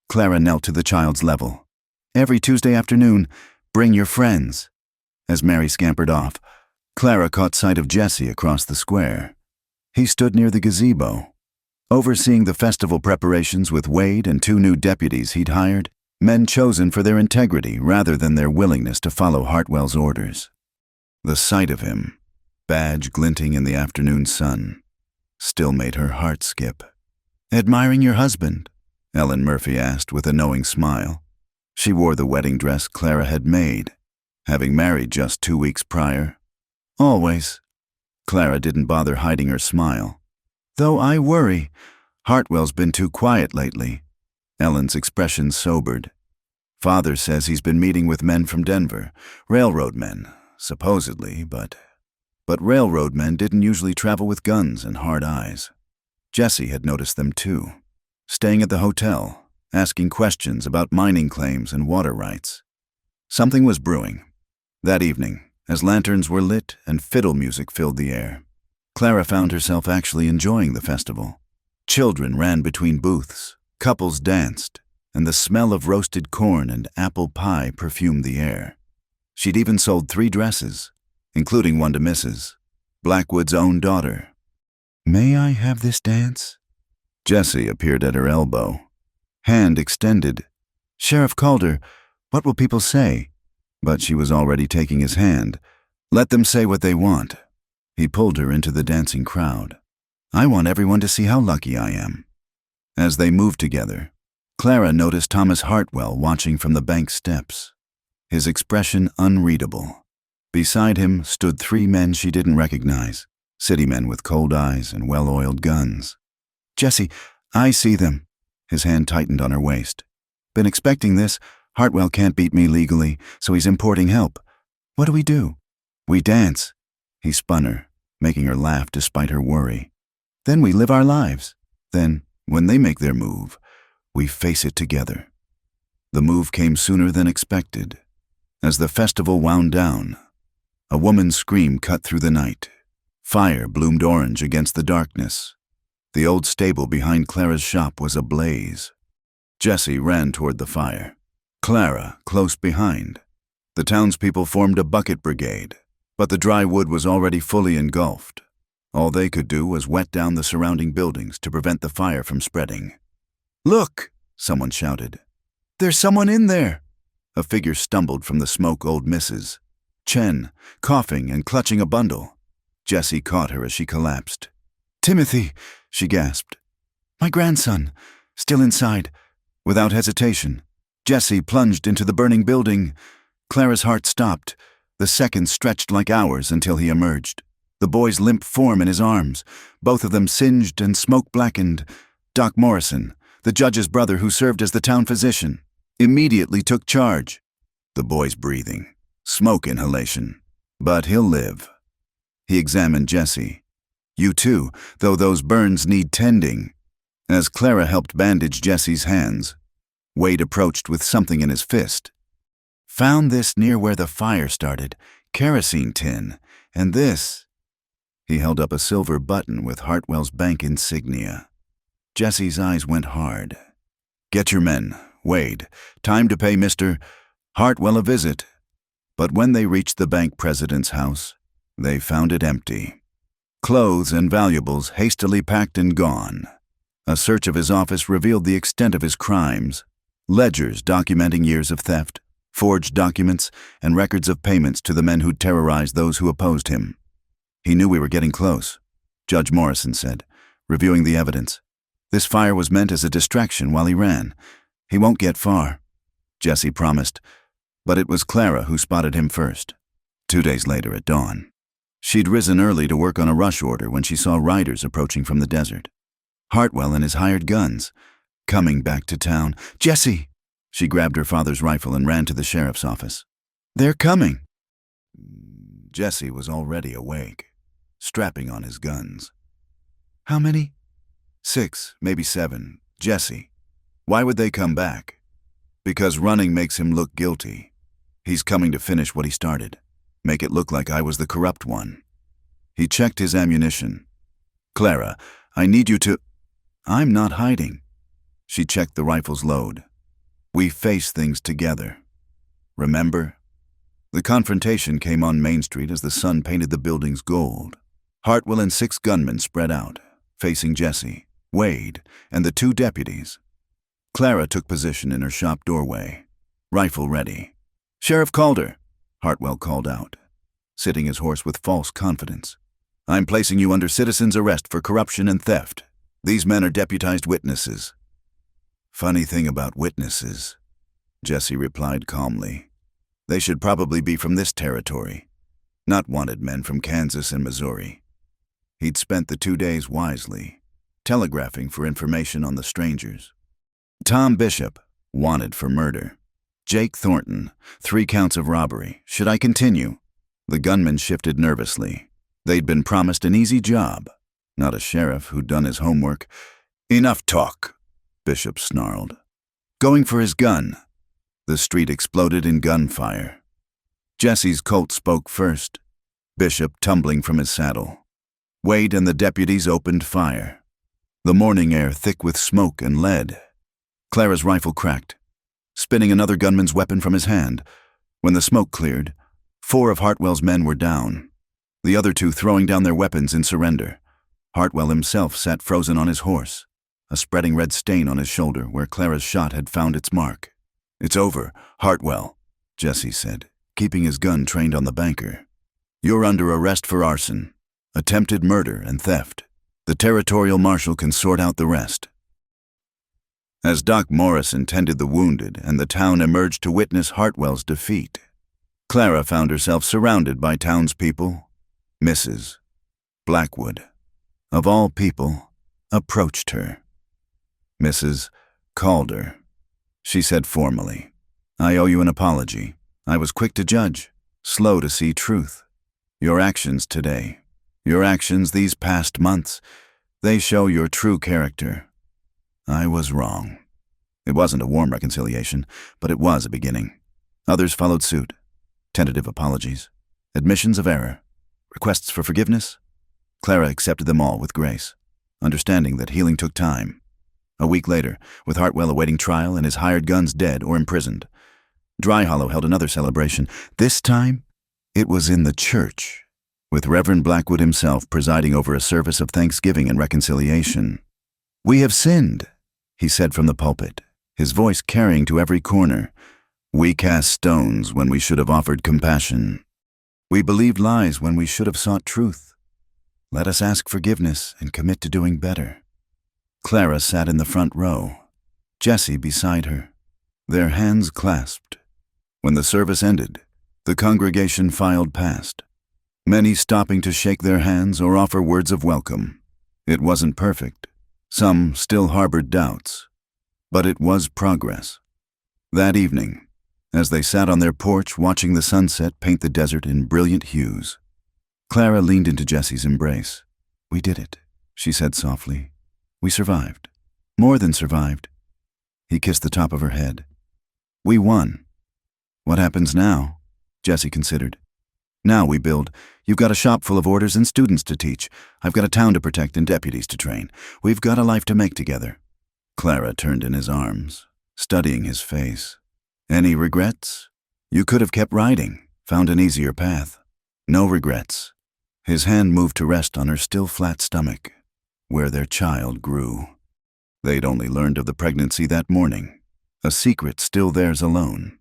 Clara knelt to the child's level. "Every Tuesday afternoon, bring your friends." As Mary scampered off, Clara caught sight of Jessie across the square. He stood near the gazebo, overseeing the festival preparations with Wade and 2 new deputies he'd hired, men chosen for their integrity rather than their willingness to follow Hartwell's orders. The sight of him, badge glinting in the afternoon sun, still made her heart skip. "Admiring your husband?" Ellen Murphy asked with a knowing smile. She wore the wedding dress Clara had made, having married just 2 weeks prior. "Always." Clara didn't bother hiding her smile. "Though I worry. Hartwell's been too quiet lately." Ellen's expression sobered. "Father says he's been meeting with men from Denver, railroad men, supposedly, but railroad men didn't usually travel with guns and hard eyes." Jessie had noticed them too, staying at the hotel, asking questions about mining claims and water rights. Something was brewing. That evening, as lanterns were lit and fiddle music filled the air, Clara found herself actually enjoying the festival. Children ran between booths, couples danced, and the smell of roasted corn and apple pie perfumed the air. She'd even sold 3 dresses, including one to Mrs. Blackwood's own daughter. "May I have this dance?" Jessie appeared at her elbow, hand extended. Sheriff called her. What will people say? But she was already taking his hand. "Let them say what they want." He pulled her into the dancing crowd. "I want everyone to see how lucky I am." As they moved together, Clara noticed Thomas Hartwell watching from the bank steps, his expression unreadable. Beside him stood 3 men she didn't recognize, city men with cold eyes and well-oiled guns. "Jessie, I see them." His hand tightened on her waist. "Been expecting this. Hartwell can't beat me legally, so he's importing help. What do we do?" "We dance." He spun her, making her laugh despite her worry. "Then we live our lives. Then, when they make their move, we face it together." The move came sooner than expected. As the festival wound down, a woman's scream cut through the night. Fire bloomed orange against the darkness. The old stable behind Clara's shop was ablaze. Jessie ran toward the fire, Clara close behind. The townspeople formed a bucket brigade, but the dry wood was already fully engulfed. All they could do was wet down the surrounding buildings to prevent the fire from spreading. "Look!" someone shouted. "There's someone in there!" A figure stumbled from the smoke old Mrs. Chen, coughing and clutching a bundle. Jessie caught her as she collapsed. "Timothy!" she gasped. "My grandson, still inside." Without hesitation, Jessie plunged into the burning building. Clara's heart stopped. The seconds stretched like hours until he emerged. The boy's limp form in his arms, both of them singed and smoke-blackened. Doc Morrison, the judge's brother who served as the town physician, immediately took charge. The boy's breathing, smoke inhalation, but he'll live. He examined Jessie. "You too, though those burns need tending." As Clara helped bandage Jessie's hands, Wade approached with something in his fist. "Found this near where the fire started, kerosene tin, and this." He held up a silver button with Hartwell's bank insignia. Jessie's eyes went hard. "Get your men. Wade, time to pay Mr. Hartwell a visit." But when they reached the bank president's house, they found it empty. Clothes and valuables hastily packed and gone. A search of his office revealed the extent of his crimes. Ledgers documenting years of theft, forged documents, and records of payments to the men who'd terrorized those who opposed him. "He knew we were getting close," Judge Morrison said, reviewing the evidence. "This fire was meant as a distraction while he ran. He won't get far," Jessie promised, but it was Clara who spotted him first. 2 days later at dawn. She'd risen early to work on a rush order when she saw riders approaching from the desert. Hartwell and his hired guns, coming back to town. "Jessie!" She grabbed her father's rifle and ran to the sheriff's office. "They're coming!" Jessie was already awake, strapping on his guns. "How many?" 6, maybe 7. "Jessie, why would they come back?" "Because running makes him look guilty. He's coming to finish what he started. Make it look like I was the corrupt one." He checked his ammunition. "Clara, I need you to—" "I'm not hiding." She checked the rifle's load. "We face things together. Remember?" The confrontation came on Main Street as the sun painted the buildings gold. Hartwell and 6 gunmen spread out, facing Jessie, Wade, and the 2 deputies. Clara took position in her shop doorway, rifle ready. "Sheriff Calder," Hartwell called out, sitting his horse with false confidence. "I'm placing you under citizen's arrest for corruption and theft. These men are deputized witnesses." "Funny thing about witnesses," Jessie replied calmly. "They should probably be from this territory, not wanted men from Kansas and Missouri." He'd spent the 2 days wisely, telegraphing for information on the strangers. Tom Bishop, wanted for murder. Jake Thornton, 3 counts of robbery. Should I continue? The gunman shifted nervously. They'd been promised an easy job, not a sheriff who'd done his homework. "Enough talk," Bishop snarled. Going for his gun. The street exploded in gunfire. Jessie's Colt spoke first, Bishop tumbling from his saddle. Wade and the deputies opened fire. The morning air thick with smoke and lead. Clara's rifle cracked, spinning another gunman's weapon from his hand. When the smoke cleared, 4 of Hartwell's men were down, the other 2 throwing down their weapons in surrender. Hartwell himself sat frozen on his horse, a spreading red stain on his shoulder where Clara's shot had found its mark. "It's over, Hartwell," Jessie said, keeping his gun trained on the banker. "You're under arrest for arson, attempted murder, and theft. The territorial marshal can sort out the rest." As Doc Morrison tended the wounded and the town emerged to witness Hartwell's defeat, Clara found herself surrounded by townspeople. Mrs. Blackwood, of all people, approached her. Mrs. Calder, she said formally, "I owe you an apology. I was quick to judge, slow to see truth. Your actions today, your actions these past months, they show your true character. I was wrong." It wasn't a warm reconciliation, but it was a beginning. Others followed suit. Tentative apologies, admissions of error, requests for forgiveness. Clara accepted them all with grace, understanding that healing took time. A week later, with Hartwell awaiting trial and his hired guns dead or imprisoned, Dry Hollow held another celebration. This time, it was in the church, with Reverend Blackwood himself presiding over a service of thanksgiving and reconciliation. "We have sinned," he said from the pulpit, his voice carrying to every corner. "We cast stones when we should have offered compassion. We believed lies when we should have sought truth. Let us ask forgiveness and commit to doing better." Clara sat in the front row, Jessie beside her, their hands clasped. When the service ended, the congregation filed past, many stopping to shake their hands or offer words of welcome. It wasn't perfect. Some still harbored doubts, but it was progress. That evening, as they sat on their porch watching the sunset paint the desert in brilliant hues, Clara leaned into Jessie's embrace. "We did it," she said softly. "We survived. More than survived." He kissed the top of her head. "We won." "What happens now?" Jessie considered. "Now we build. You've got a shop full of orders and students to teach. I've got a town to protect and deputies to train. We've got a life to make together." Clara turned in his arms, studying his face. "Any regrets? You could have kept riding, found an easier path." "No regrets." His hand moved to rest on her still flat stomach, where their child grew. They'd only learned of the pregnancy that morning, a secret still theirs alone.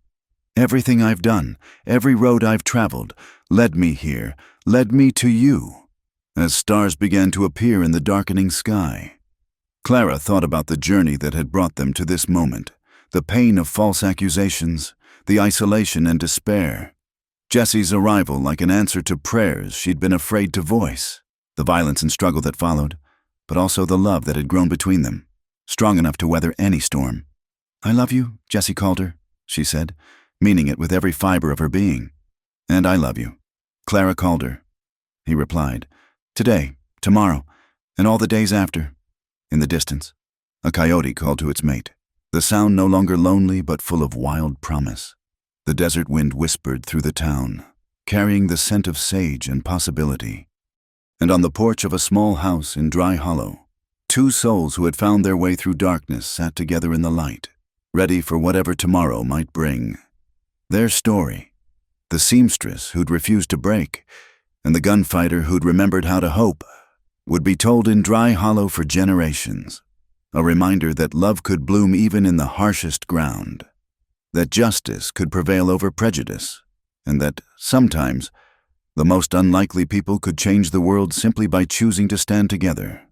"Everything I've done, every road I've traveled, led me here, led me to you." As stars began to appear in the darkening sky, Clara thought about the journey that had brought them to this moment, the pain of false accusations, the isolation and despair. Jessie's arrival like an answer to prayers she'd been afraid to voice, the violence and struggle that followed, but also the love that had grown between them, strong enough to weather any storm. "I love you, Jessie Calder," she said, meaning it with every fiber of her being. "And I love you, Clara Calder," he replied. "Today, tomorrow, and all the days after." In the distance, a coyote called to its mate, the sound no longer lonely but full of wild promise. The desert wind whispered through the town, carrying the scent of sage and possibility. And on the porch of a small house in Dry Hollow, two souls who had found their way through darkness sat together in the light, ready for whatever tomorrow might bring. Their story, the seamstress who'd refused to break, and the gunfighter who'd remembered how to hope, would be told in Dry Hollow for generations, a reminder that love could bloom even in the harshest ground, that justice could prevail over prejudice, and that, sometimes, the most unlikely people could change the world simply by choosing to stand together.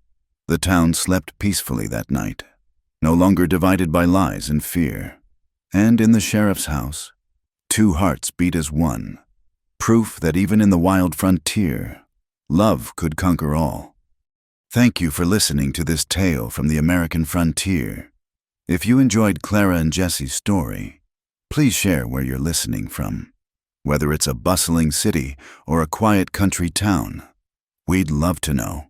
The town slept peacefully that night, no longer divided by lies and fear. And in the sheriff's house, two hearts beat as one, proof that even in the wild frontier, love could conquer all. Thank you for listening to this tale from the American frontier. If you enjoyed Clara and Jessie's story, please share where you're listening from, whether it's a bustling city or a quiet country town. We'd love to know.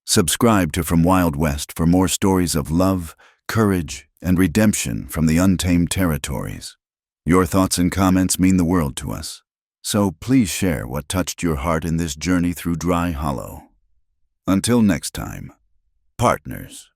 Subscribe to From Wild West for more stories of love, courage, and redemption from the untamed territories. Your thoughts and comments mean the world to us, so please share what touched your heart in this journey through Dry Hollow. Until next time, partners.